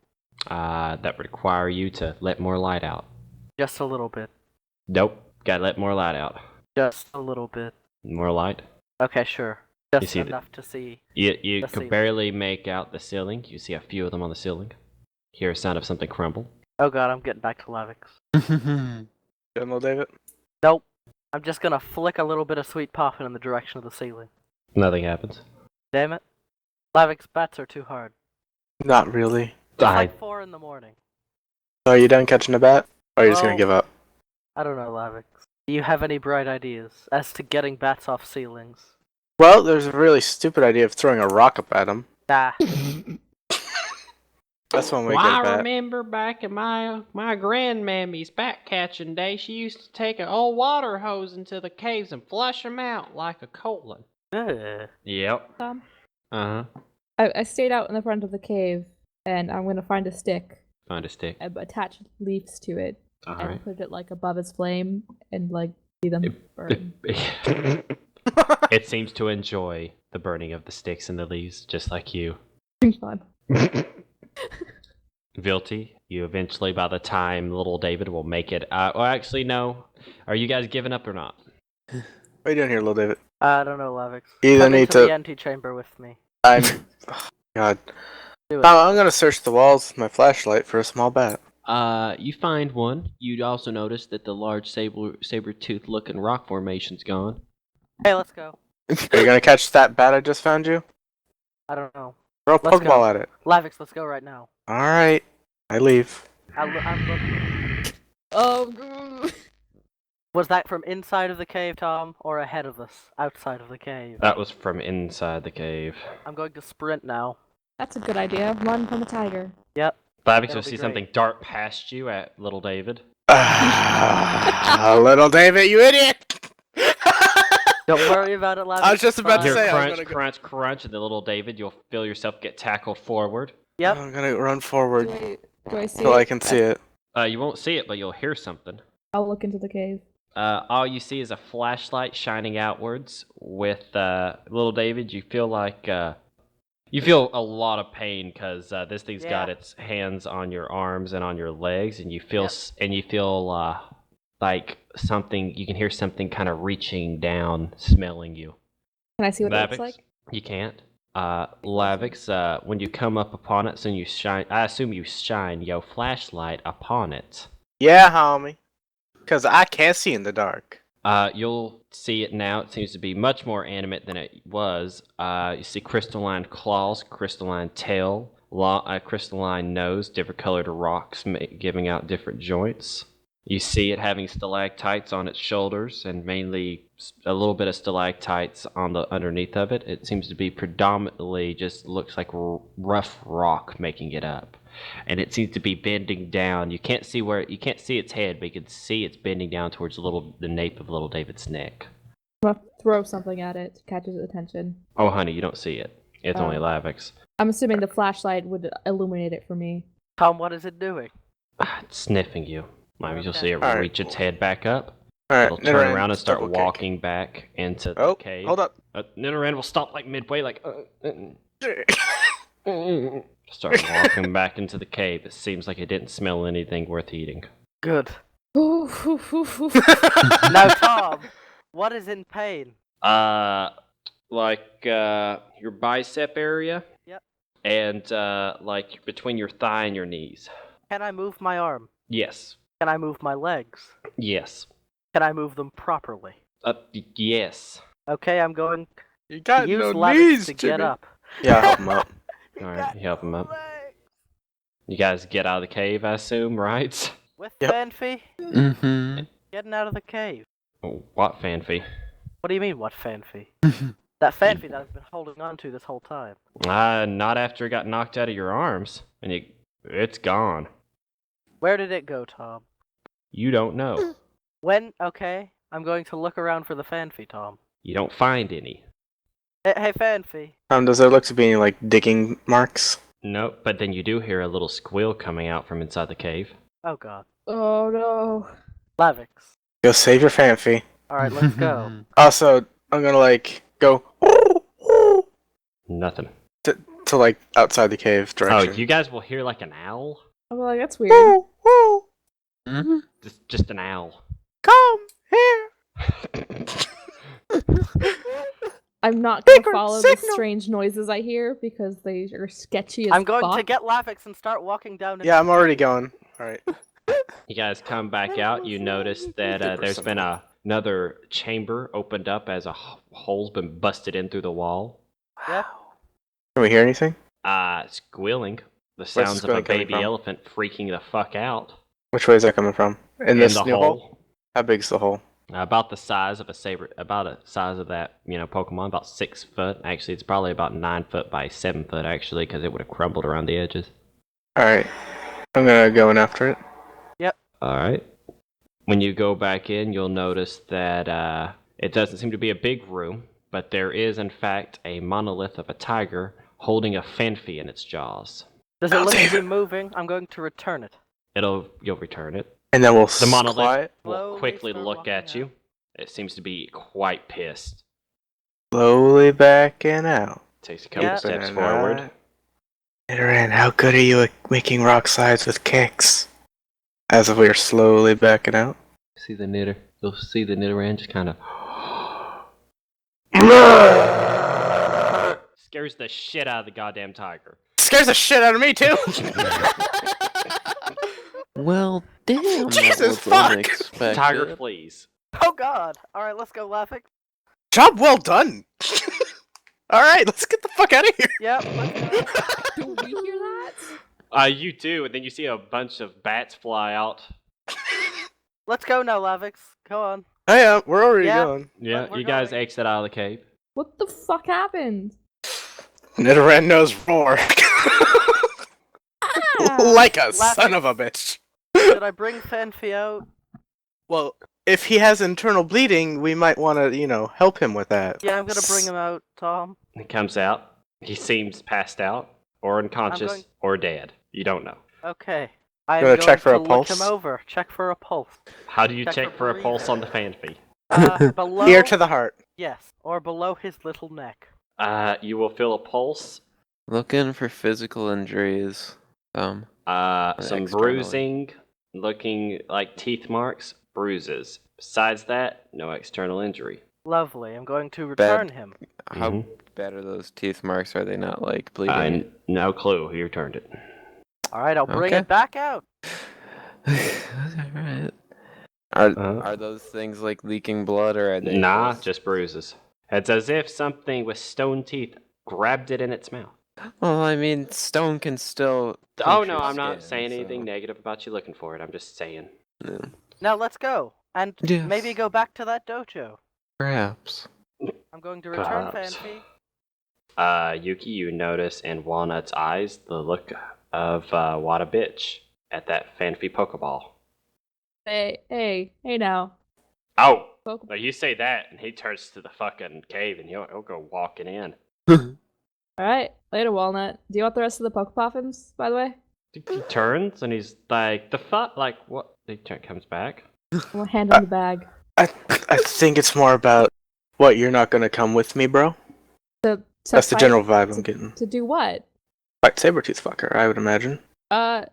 That would require you to let more light out. Just a little bit. Nope. Gotta let more light out. Just a little bit. More light. Okay, sure. You Just see enough to see. You The could ceiling. barely make out the ceiling. You see a few of them on the ceiling. Hear a sound of something crumble. Oh god, I'm getting back to Lavix. Good, little David. Nope. I'm just gonna flick a little bit of sweet puffin in the direction of the ceiling. Nothing happens. Damn it. Lavix, bats are too hard. Not really. It's like 4 in the morning. So are you done catching a bat? Or are you just gonna Well- give up? I don't know, Lavix. Do you have any bright ideas as to getting bats off ceilings? Well, there's a really stupid idea of throwing a rock up at him. Nah. That's one way Well, to get a I bat. remember back in my grandmammy's bat catching day, she used to take an old water hose into the caves and flush them out like a colon. Ugh. Yep. Tom? Uh huh. I stayed out in the front of the cave, and I'm gonna find a stick Find a stick. and attach leaves to it, All and right. put it like above its flame, and like see them burn. It seems to enjoy the burning of the sticks and the leaves, just like you. Fun. Vilty, you eventually, by the time little David will make it. Well, actually, no. Are you guys giving up or not? What are you doing here, little David? I don't know, Lavix. You either Come need into to- the antechamber with me. I'm... God. Do it. I'm gonna search the walls with my flashlight for a small bat. You find one. You'd also notice that the large saber-tooth looking rock formation's gone. Hey, let's go. Are you gonna catch that bat I just found you? I don't know. Throw a Let's Pokeball go. at it. Lavix, let's go right now. Alright. I leave. I'm looking. Oh, Was that from inside of the cave, Tom, or ahead of us, outside of the cave? That was from inside the cave. I'm going to sprint now. That's a good idea. Run from a tiger. Yep. Lavix, That'll you'll be see great. something dart past you at little David. Little David, you idiot! Don't worry about it, Lavix. I was just about to Hear say, I was crunch, gonna go. crunch, crunch, and the little David, you'll feel yourself get tackled forward. Yep. I'm gonna run forward Do I see till it? I can see it. You won't see it, but you'll hear something. I'll look into the cave. All you see is a flashlight shining outwards with little David. You feel like you feel a lot of pain because this thing's got Yeah. its hands on your arms and on your legs, and you feel Yep. like something. You can hear something kind of reaching down, smelling you. Can I see what it looks Lavix, like? you can't. Lavix, when you come up upon it, soon you shine. I assume you shine your flashlight upon it. Yeah, homie. Cause I can't see in the dark. You'll see it now. It seems to be much more animate than it was. You see crystalline claws, crystalline tail, crystalline nose, different colored rocks giving out different joints. You see it having stalactites on its shoulders and mainly a little bit of stalactites on the underneath of it. It seems to be predominantly just looks like rough rock making it up. And it seems to be bending down. You can't see its head, but you can see it's bending down towards the nape of little David's neck. I'm gonna throw something at it to catch its attention. Oh, honey, you don't see it. It's only Oh. Lavix. I'm assuming the flashlight would illuminate it for me. Tom, what is it doing? It's sniffing you. Maybe you'll see it Alright. reach its head back up. Alright, It'll turn around and start double kick. walking back into the Oh, cave. hold up. Nidoran will stop like midway, start walking back into the cave. It seems like it didn't smell anything worth eating. Good. Now, Now, Tom, what is in pain? Your bicep area. Yep. And like between your thigh and your knees. Can I move my arm? Yes. Can I move my legs? Yes. Can I move them properly? Yes. Okay, I'm going You to got use no Lavix knees, to Jimmy. get up. Yeah, help him up. All right, you help him up. You guys get out of the cave, I assume, right? With Yep. Fanfy, Mm-hmm. getting out of the cave. What fanfy? What do you mean, what Fanfy? That Fanfy that I've been holding on to this whole time. Not after it got knocked out of your arms, and it's gone. Where did it go, Tom? You don't know. Okay, I'm going to look around for the Fanfy, Tom. You don't find any. Hey, Fanfy. Does there look to be any, like, digging marks? Nope, but then you do hear a little squeal coming out from inside the cave. Oh god. oh no. Lavix. Go save your fanfy. Alright, let's go. Also, I'm gonna, like, go Nothing. to like, outside the cave direction. Oh, you guys will hear like an owl? I'm like, that's weird. Mm-hmm. Just an owl. Come here! I'm not gonna Secret follow the signal. strange noises I hear because they are sketchy as I'm going fuck. to get Lavix and start walking down. Yeah, I'm already going. Alright. You guys come back out. You notice that there's been another chamber opened up as a hole's been busted in through the wall. Yep. Can we hear anything? Squealing. The Where's sounds of a squealing coming baby from? elephant freaking the fuck out. Which way is that coming from? In this the new hole? How big's the hole? About the size of a saber, about the size of that, Pokemon, about 6 foot. Actually, it's probably about 9 foot by 7 foot, actually, because it would have crumbled around the edges. Alright. I'm gonna go in after it. Alright. When you go back in, you'll notice that it doesn't seem to be a big room, but there is, in fact, a monolith of a tiger holding a Fanfy in its jaws. Does it I'll look to save be it. moving? I'm going to return it. You'll return it. And then we'll The monolith quiet, will Slowly quickly start look walking at you. out. It seems to be quite pissed. slowly backing out. Takes a couple Yeah. steps Open an forward. eye. Nidoran, how good are you at making rock slides with kicks? As if we are slowly backing out. You'll see the Nidoran just kind of scares the shit out of the goddamn tiger. Scares the shit out of me too! Well, damn. Jesus that was fuck! unexpected. Tiger flees. Oh god! Alright, let's go, Lavix. Job well done! Alright, let's get the fuck out of here! Yep, let's go. Do we hear that? You do, and then you see a bunch of bats fly out. Let's go now, Lavix. Go on. Oh yeah, we're already Yeah. going. Yeah, we're you guys going. exit out of the cave. What the fuck happened? Nidoran knows roar. Ah! Like a Laugh- son of a bitch. Should I bring Fanfi out? Well, if he has internal bleeding, we might want to, help him with that. Yeah, I'm gonna bring him out, Tom. He comes out. He seems passed out, or unconscious, going- or dead. You don't know. Okay. I'm Gonna going check for to a look pulse? him over. Check for a pulse. How do you Check check for for a pulse on the breathing. Fanfi? Below. Ear to the heart. Yes, or below his little neck. You will feel a pulse, Looking for physical injuries. some Externally. bruising, looking like teeth marks, bruises. Besides that, no external injury. Lovely. I'm going to return him. How Mhm. bad are those teeth marks? Are they not like bleeding? No clue. He returned it. All right, I'll bring Okay. it back out. Alright. Are Uh-huh. are those things like leaking blood or are they Nah, just bruises. It's as if something with stone teeth grabbed it in its mouth. Well, I mean, stone can still Oh puncture no, I'm not skin, saying anything so- negative about you looking for it. I'm just saying. Yeah. Now let's go. And Yes. maybe go back to that dojo. Perhaps. I'm going to return Perhaps. Fanfi. Yuki, you notice in Walnut's eyes the look of what a bitch at that Fanfi Pokeball. Hey now. Oh! Poke- Well, you say that, and he turns to the fucking cave, and he'll go walking in. Alright, later, Walnut. Do you want the rest of the Pokepoffins, by the way? He turns, and he's like, the fuck? Like, what? He comes back. I'm gonna hand him the bag. I think it's more about what you're not gonna come with me, bro. To That's the fight- general vibe I'm getting. To do what? Fight Sabretooth fucker, I would imagine. No.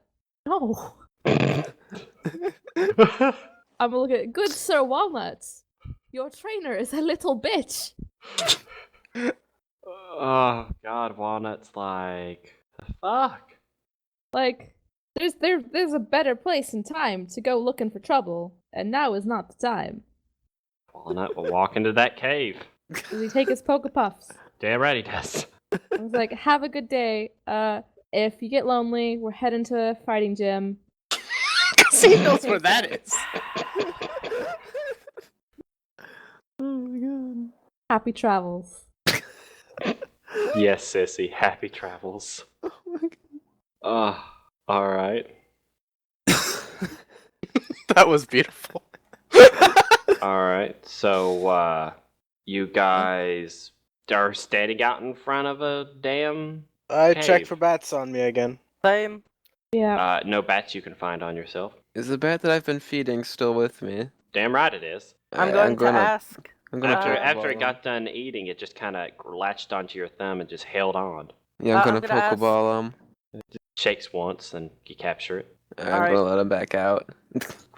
I'm gonna look at good Sir Walnuts. Your trainer is a little bitch. Oh, God, Walnut's like, the fuck? Like, there's a better place and time to go looking for trouble, and now is not the time. Walnut will walk into that cave. Does he take his Pokepuffs? Damn right he does. I was like, have a good day. If you get lonely, we're heading to a fighting gym. Cause he knows where that is. Oh my god. Happy travels. Yes, sissy. Happy travels. Oh my god. Alright. That was beautiful. Alright, so, you guys are standing out in front of a damn... I Cave. checked for bats on me again. Same. Yeah. No bats you can find on yourself. Is the bat that I've been feeding still with me? Damn right it is. I'm going to ask. I'm gonna After, Pokeball after it him. got done eating, it just kind of latched onto your thumb and just held on. Yeah, I'm I'm gonna gonna ask- Pokeball him. Shakes once, and you capture it. I'm Alright. gonna let him back out.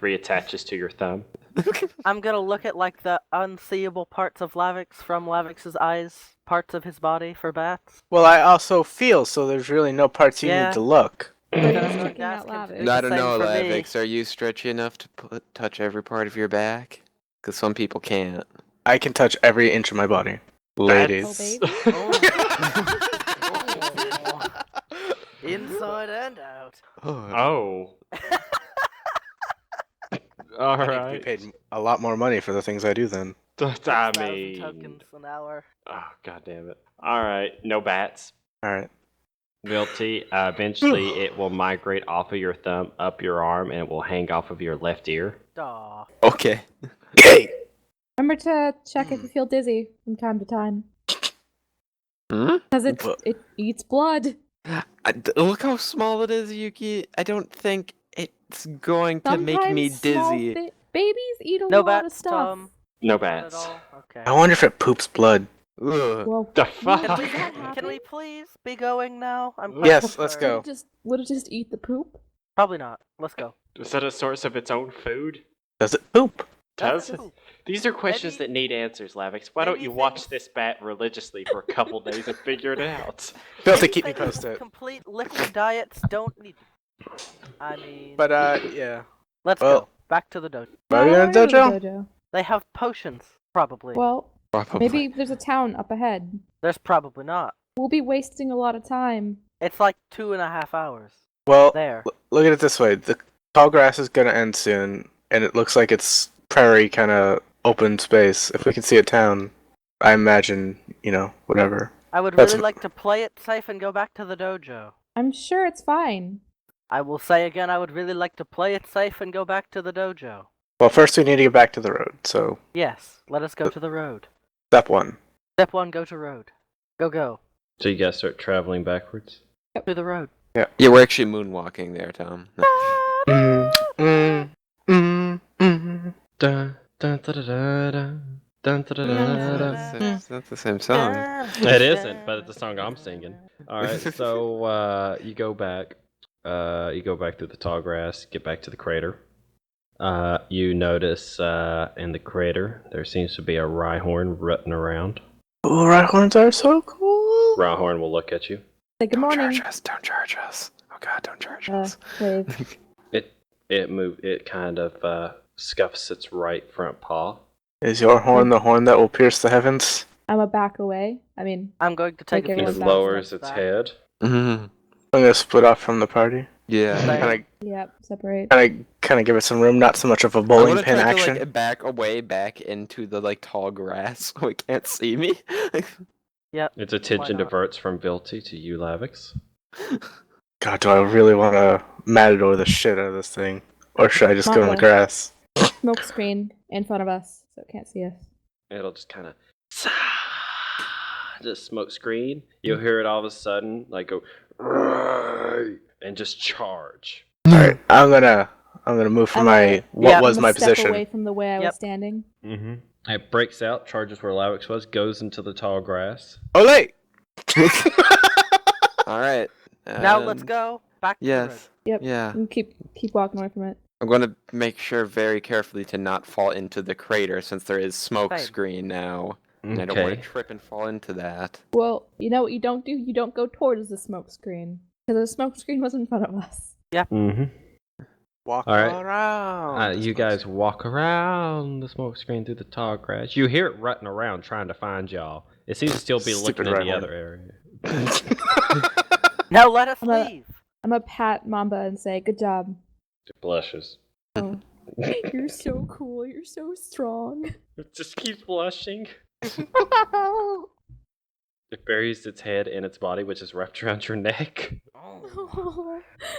Reattaches to your thumb. I'm gonna look at like the unseeable parts of Lavix from Lavix's eyes, parts of his body for bats. Well, I also feel, so there's really no parts you Yeah. need to look. Then He's I'm going checking to out ask him to Lavix. do the I don't same know, for me. Lavix. Are you stretchy enough to touch every part of your back? Because some people can't. I can touch every inch of my body. Ladies. Oh, baby. Inside and out. Oh. I need to be Alright. paid a lot more money for the things I do then. I 6,000 mean... tokens an hour. Oh, god damn it. Alright, no bats. Alright. Vilty, eventually it will migrate off of your thumb, up your arm, and it will hang off of your left ear. Aw. Okay. Hey! Remember to check if you feel dizzy from time to time. Hmm? Because it eats blood. Look how small it is, Yuki. I don't think it's going to make me Sometimes small dizzy. babies eat a No lot of bats, stuff. Tom. No Not at bats. all? Okay. I wonder if it poops blood. Ugh. Well, The well, fuck? does that Can we happen? please be going now? I'm quite Yes, let's concerned. go. Would it just eat the poop? Probably not. Let's go. Is that a source of its own food? Does it poop? Does That's it? cool. These are questions Maybe- that need answers, Lavix. Why don't maybe you watch things- this bat religiously for a couple days and figure it out? Filthy, Maybe keep me things with posted. Complete liquid diets don't need. I mean. But, yeah. Let's well- go. Back to the dojo. Are we Well, going to I wanna go dojo? They have potions, probably. Well, Probably. maybe there's a town up ahead. There's probably not. We'll be wasting a lot of time. It's like 2.5 hours. Well, There. look at it this way. The tall grass is going to end soon, and it looks like it's prairie kind of open space. If we can see a town, I imagine, whatever. I would That's- really like to play it safe and go back to the dojo. I'm sure it's fine. I will say again, I would really like to play it safe and go back to the dojo. Well, first we need to get back to the road, so Yes, let us go to the road. step one. Step 1, go to road. Go. So you guys start traveling backwards. To the road. Yeah, we're actually moonwalking there, Tom. Dun, dun, da, da, da, da. Dun, da, da, da, da. That's not the same song. It isn't, but it's the song I'm singing. All right, so you go back. You go back through the tall grass, get back to the crater. You notice in the crater there seems to be a Rhyhorn rutting around. Oh, Rhyhorns are so cool. Rhyhorn will look at you. Say good morning. Don't charge us. Oh god, don't charge Wave. It kind of scuffs its right front paw. Is your horn the horn that will pierce the heavens? I'm a back away. I mean, I'm going to take Like a few everyone It steps lowers its back. head. Mm-hmm. I'm gonna split off from the party. Yeah. Same. yep, separate. Kind of give it some room. Not so much of a I bowling want to pin try action. to like back away back into the like tall grass so it can't see me. Its attention not? diverts from Vilty to you, Lavix. God, do I really want to matador the shit out of this thing, or should I just go in the Mamba. grass? Smoke screen in front of us, so it can't see us. It'll just kind of just smoke screen. You'll hear it all of a sudden like go "Right," and just charge. All right, I'm gonna move from I'm what yeah, was I'm my a step position. away from the way I Yep. was standing. Mm-hmm. It breaks out, charges where Lavix was, goes into the tall grass. Ole! All right. Now let's go back to the road. Yes. Yep. Yeah. And keep walking away from it. I'm going to make sure very carefully to not fall into the crater since there is smoke Same. screen now. And I don't want Okay. to trip and fall into that. Well, you know what you don't do? You don't go towards the smoke screen. Because the smoke screen was in front of us. Mm-hmm. Walk All right. around. You guys walk around the smoke screen through the tall grass. You hear it rutting around trying to find y'all. It seems to still be Stupid looking in the Rhyhorn. other area. Now let us I'm a- leave. I'm gonna pat Mamba and say, good job. It blushes. Oh. You're so cool. You're so strong. It just keeps blushing. It buries its head in its body, which is wrapped around your neck.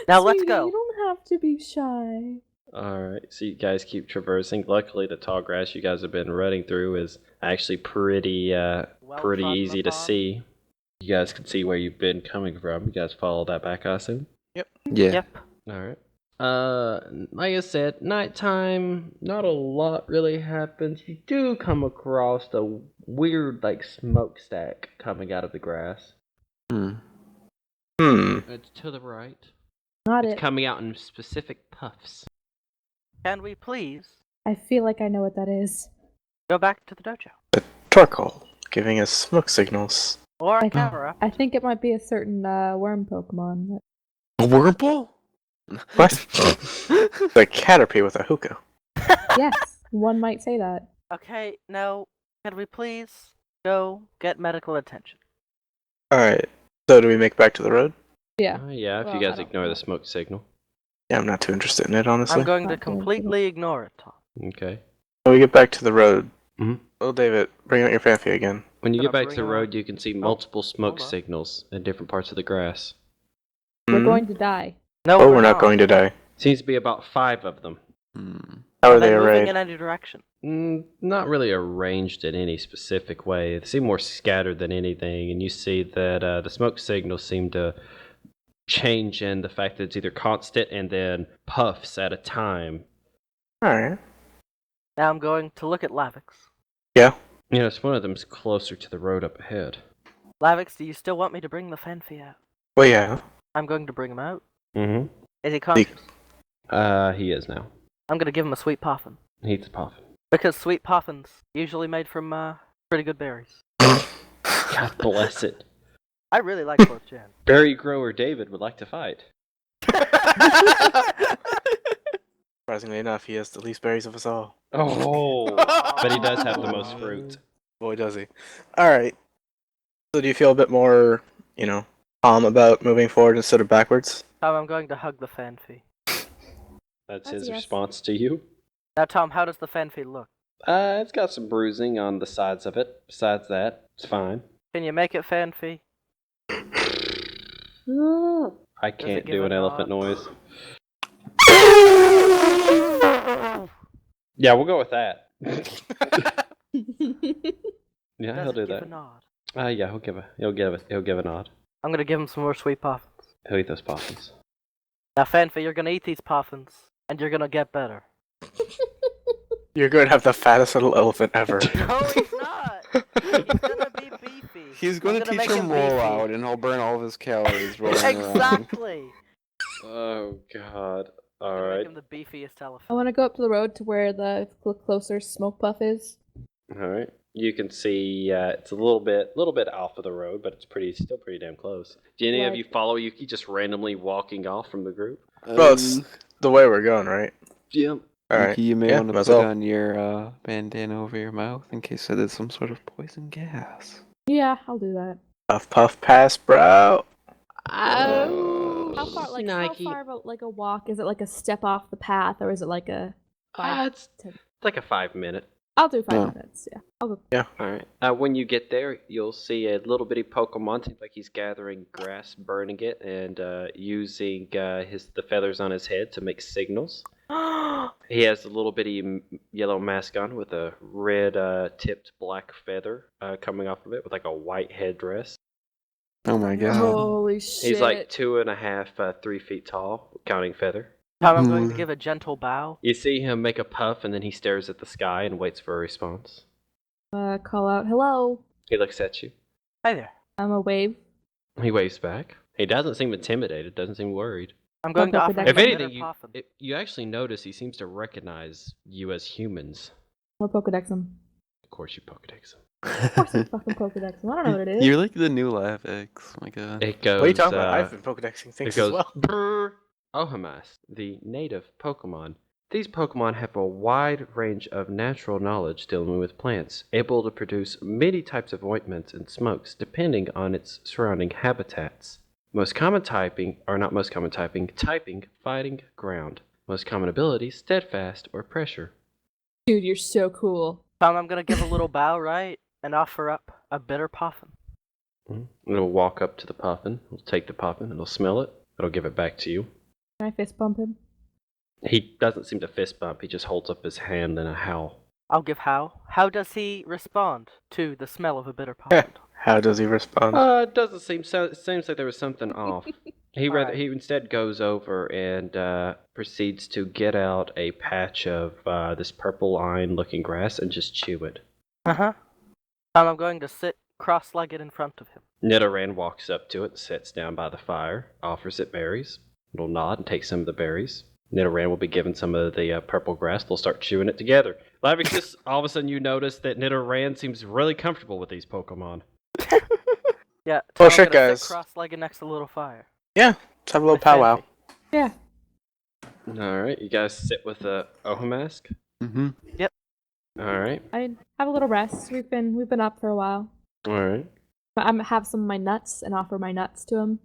Now let's Sweetie, go. You don't have to be shy. Alright, so you guys keep traversing. Luckily, the tall grass you guys have been running through is actually pretty pretty trodden easy to upon. see. You guys can see where you've been coming from. You guys follow that back, I assume? Yeah. Yep. Alright. Like I said, nighttime, not a lot really happens. You do come across a weird, like, smokestack coming out of the grass. Hmm. It's to the right. Not It's it. coming out in specific puffs. Can we please I feel like I know what that is. go back to the dojo? Torkoal, giving us smoke signals. Or I- a camera? I think it might be a certain worm Pokemon. A Wurmple? What? The Caterpie with a hookah. Yes, one might say that. Okay, now, can we please go get medical attention? Alright, so do we make back to the road? Yeah. Yeah, if Well, you I guys don't ignore know. the smoke signal. Yeah, I'm not too interested in it, honestly. I'm going to Not doing completely ignore it, Tom. Okay. When we get back to the road, Mhm. oh, David, bring out your fanfy again. When you Gonna get back to bring the them road, up. you can see multiple smoke hold on. signals in different parts of the grass. We're Hmm? going to die. No, Oh, we're not going to die. Seems to be about 5 of them. Hmm. How are they they moving arrayed? in any direction? Not really arranged in any specific way. They seem more scattered than anything, and you see that the smoke signals seem to change in the fact that it's either constant and then puffs at a time. Alright. Now I'm going to look at Lavix. Yeah. You know, it's one of them's closer to the road up ahead. Lavix, do you still want me to bring the Fanfi out? Well, yeah. I'm going to bring him out. Mm-hmm. Is he conscious? He is now. I'm going to give him a sweet poffin. He's puffing. Because sweet poffins usually made from pretty good berries. God bless it. I really like both jams. Berry grower David would like to fight. Surprisingly enough, he has the least berries of us all. Oh, but he does have the most fruit. Boy, does he. Alright. So do you feel a bit more, calm about moving forward instead of backwards? Tom, I'm going to hug the Fanfi. That's That's his yes. response to you. Now, Tom, how does the fanfy look? It's got some bruising on the sides of it. Besides that, it's fine. Can you make it fanfy? I can't do an elephant noise. Yeah, we'll go with that. Yeah, he'll do Give that. a nod. Yeah, he'll give a nod. I'm gonna give him some more sweet puffins. He'll eat those poppins. Now, fanfy, you're gonna eat these puffins, and you're gonna get better. You're going to have the fattest little elephant ever. No, he's not. He's gonna be beefy. He's going to teach make him beefy. rollout, and he'll burn all of his calories rolling around. Exactly. Oh God! All Gonna right, Make him the beefiest elephant. I want to go up to the road to where the closer smoke puff is. all right. You can see it's a little bit off of the road, but it's still pretty damn close. Do any of Right. you follow Yuki just randomly walking off from the group? Well, it's the way we're going, right? Yep. Alright. Yuki, you may Yeah, want to might as put well. on your bandana over your mouth in case it is some sort of poison gas. Yeah, I'll do that. Puff, puff, pass, bro. How far? Like Nike. how far about like a walk? Is it like a step off the path, or is it like a? It's like a 5-minute. I'll do 5 Yeah. minutes. Yeah, I'll go. All right. When you get there, you'll see a little bitty Pokemon. Seems like he's gathering grass, burning it, and using the feathers on his head to make signals. He has a little bitty yellow mask on with a red tipped black feather coming off of it with like a white headdress. Oh my god. Holy shit! He's like 2.5, 3 feet tall, counting feather. Tom, I'm going to give a gentle bow. You see him make a puff, and then he stares at the sky and waits for a response. Call out, hello. He looks at you. Hi there. I'm a wave. He waves back. He doesn't seem intimidated. Doesn't seem worried. I'm going to Pokedex. offer him If a anything, bitter puffin. you actually notice he seems to recognize you as humans. I'll Pokedex him. Of course, you Pokedex him. Of course, I fucking Pokedex him. I don't know what it is. You're like the new Lavix. Oh my god. It goes. What are you talking about? I've been Pokedexing It things goes. as well. Brrr. Ohamas, the native Pokemon. These Pokemon have a wide range of natural knowledge dealing with plants, able to produce many types of ointments and smokes depending on its surrounding habitats. Typing, fighting, ground. Most common ability, steadfast or pressure. Dude, you're so cool. Tom, I'm going to give a little bow, right? And offer up a bitter puffin. It'll walk up to the puffin, it'll take the puffin, it'll smell it, it'll give it back to you. Can I fist bump him? He doesn't seem to fist bump, he just holds up his hand in a howl. I'll give how. How does he respond to the smell of a bitter puffin? How does he respond? It doesn't seem so. It seems like there was something off. He Alright. he instead goes over and proceeds to get out a patch of this purple line-looking grass and just chew it. Uh-huh. Tom, I'm going to sit cross-legged in front of him. Nidoran walks up to it, sits down by the fire, offers it berries. It'll nod and take some of the berries. Nidoran will be given some of the purple grass. They'll start chewing it together. Lavix, just all of a sudden you notice that Nidoran seems really comfortable with these Pokemon. Yeah, Well, Tom, shit, I'm gonna guys. sit cross-legged next to a little fire. Let's have a little It's powwow. fancy. Yeah. All right, you guys sit with the Ohamask. Mm-hmm. All right, I have a little rest. We've been up for a while. all right. But I'm have some of my nuts and offer my nuts to him.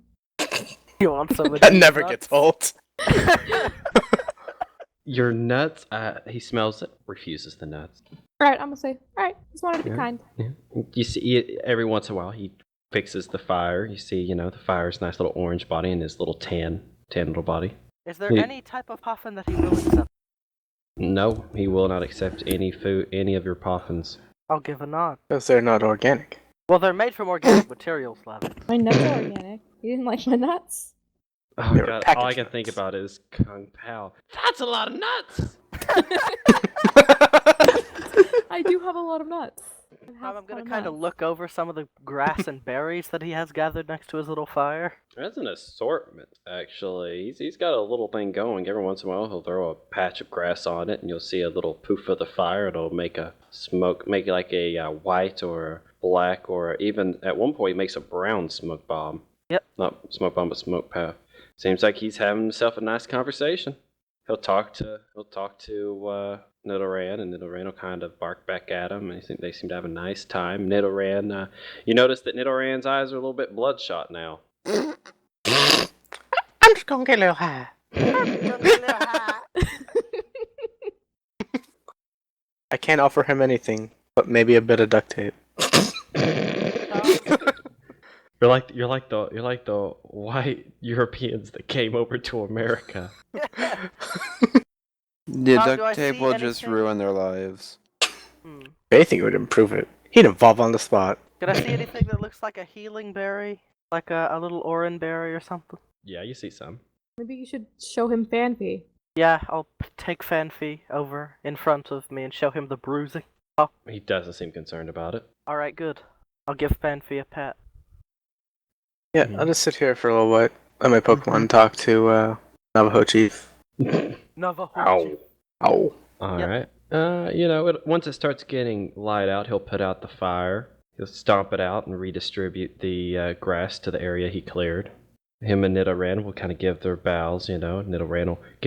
You want some of That these never nuts? gets old. Your nuts, he smells it, refuses the nuts. Alright, I'm gonna say, alright, just wanted to be Yeah. kind. Yeah. You see, every once in a while, he fixes the fire. You see, the fire's nice little orange body and his little tan little body. Is there Yeah. any type of puffin that he will accept? No, he will not accept any food, any of your poffins. I'll give a nod. Because they're not organic. Well, they're made from organic materials, Lavix. My nuts are organic. You didn't like my nuts? Oh They were god, all I packaged can think nuts. about is Kung Pao. That's a lot of nuts! I do have a lot of nuts. Tom, I'm gonna kind of look over some of the grass and berries that he has gathered next to his little fire. That's an assortment, actually. He's got a little thing going. Every once in a while, he'll throw a patch of grass on it, and you'll see a little poof of the fire. It'll make a smoke, make like a white or a black, or even at one point, he makes a brown smoke bomb. Yep. Not smoke bomb, but smoke puff. Seems like he's having himself a nice conversation. He'll talk to Nidoran, and Nidoran will kind of bark back at him, and they seem to have a nice time. Nidoran, you notice that Nidoran's eyes are a little bit bloodshot now. I'm just gonna get a little high. I can't offer him anything, but maybe a bit of duct tape. You're like the white Europeans that came over to America. The Tom, do duct I tape see will just anything? ruin their lives. Hmm. If anything, it would improve it. He'd evolve on the spot. Can I see anything that looks like a healing berry? Like a little oran berry or something? Yeah, you see some. Maybe you should show him Fanfi. Yeah, I'll take Fanfi over in front of me and show him the bruising. He doesn't seem concerned about it. Alright, good. I'll give Fanfi a pat. Yeah, Mhm. I'll just sit here for a little bit. Let my Pokemon talk to Navajo Chief. Navajo. Ow. All Yep. right. Once it starts getting light out, he'll put out the fire. He'll stomp it out and redistribute the grass to the area he cleared. Him and Nidoran will kind of give their bows. Nidoran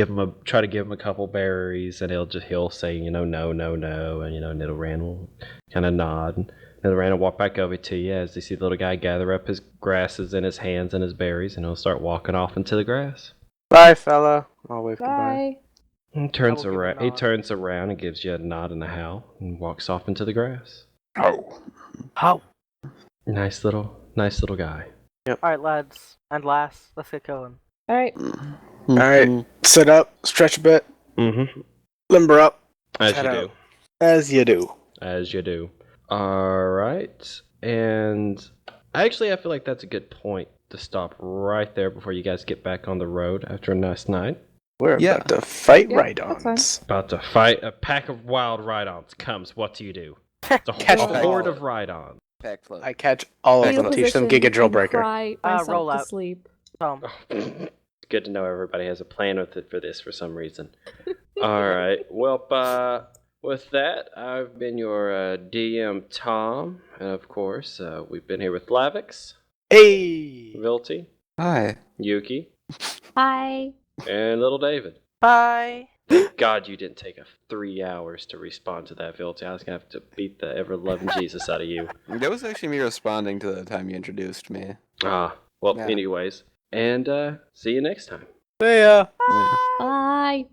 will try to give him a couple berries, and he'll say, no, no, no, and Nidoran will kind of nod. And Nidoran will walk back over to you as you see the little guy gather up his grasses in his hands and his berries, and he'll start walking off into the grass. Bye, fella. I'll wave goodbye. Bye. He turns I will give a around. He nod. turns around and gives you a nod and a howl, and walks off into the grass. Oh. How? Nice little guy. Alright, lads and lass, let's get going. All right. Alright, sit up, stretch a bit, Mm-hmm. limber up. As Shut you up. do. As you do. As you do. All right, and actually, I feel like that's a good point to stop right there before you guys get back on the road after a nice night. We're Yeah. about to fight Yeah, that's Rhydons. About to fight a pack of wild Rhydons comes. What do you do? It's a Catch a them horde all. of Rhydons. Pack float. I catch all of Fetal them. Teach them position Giga Drill and Breaker. cry myself roll to out. sleep. Tom. It's good to know everybody has a plan for this for some reason. All right. Well, with that, I've been your DM, Tom. And of course, we've been here with Lavix, Hey! Vilty, Hi. Yuki, Hi. and little David. Bye. Thank God you didn't take 3 hours to respond to that, Vilty. I was going to have to beat the ever-loving Jesus out of you. That was actually me responding to the time you introduced me. Well, Yeah. anyways. And see you next time. See ya! Yeah. Bye.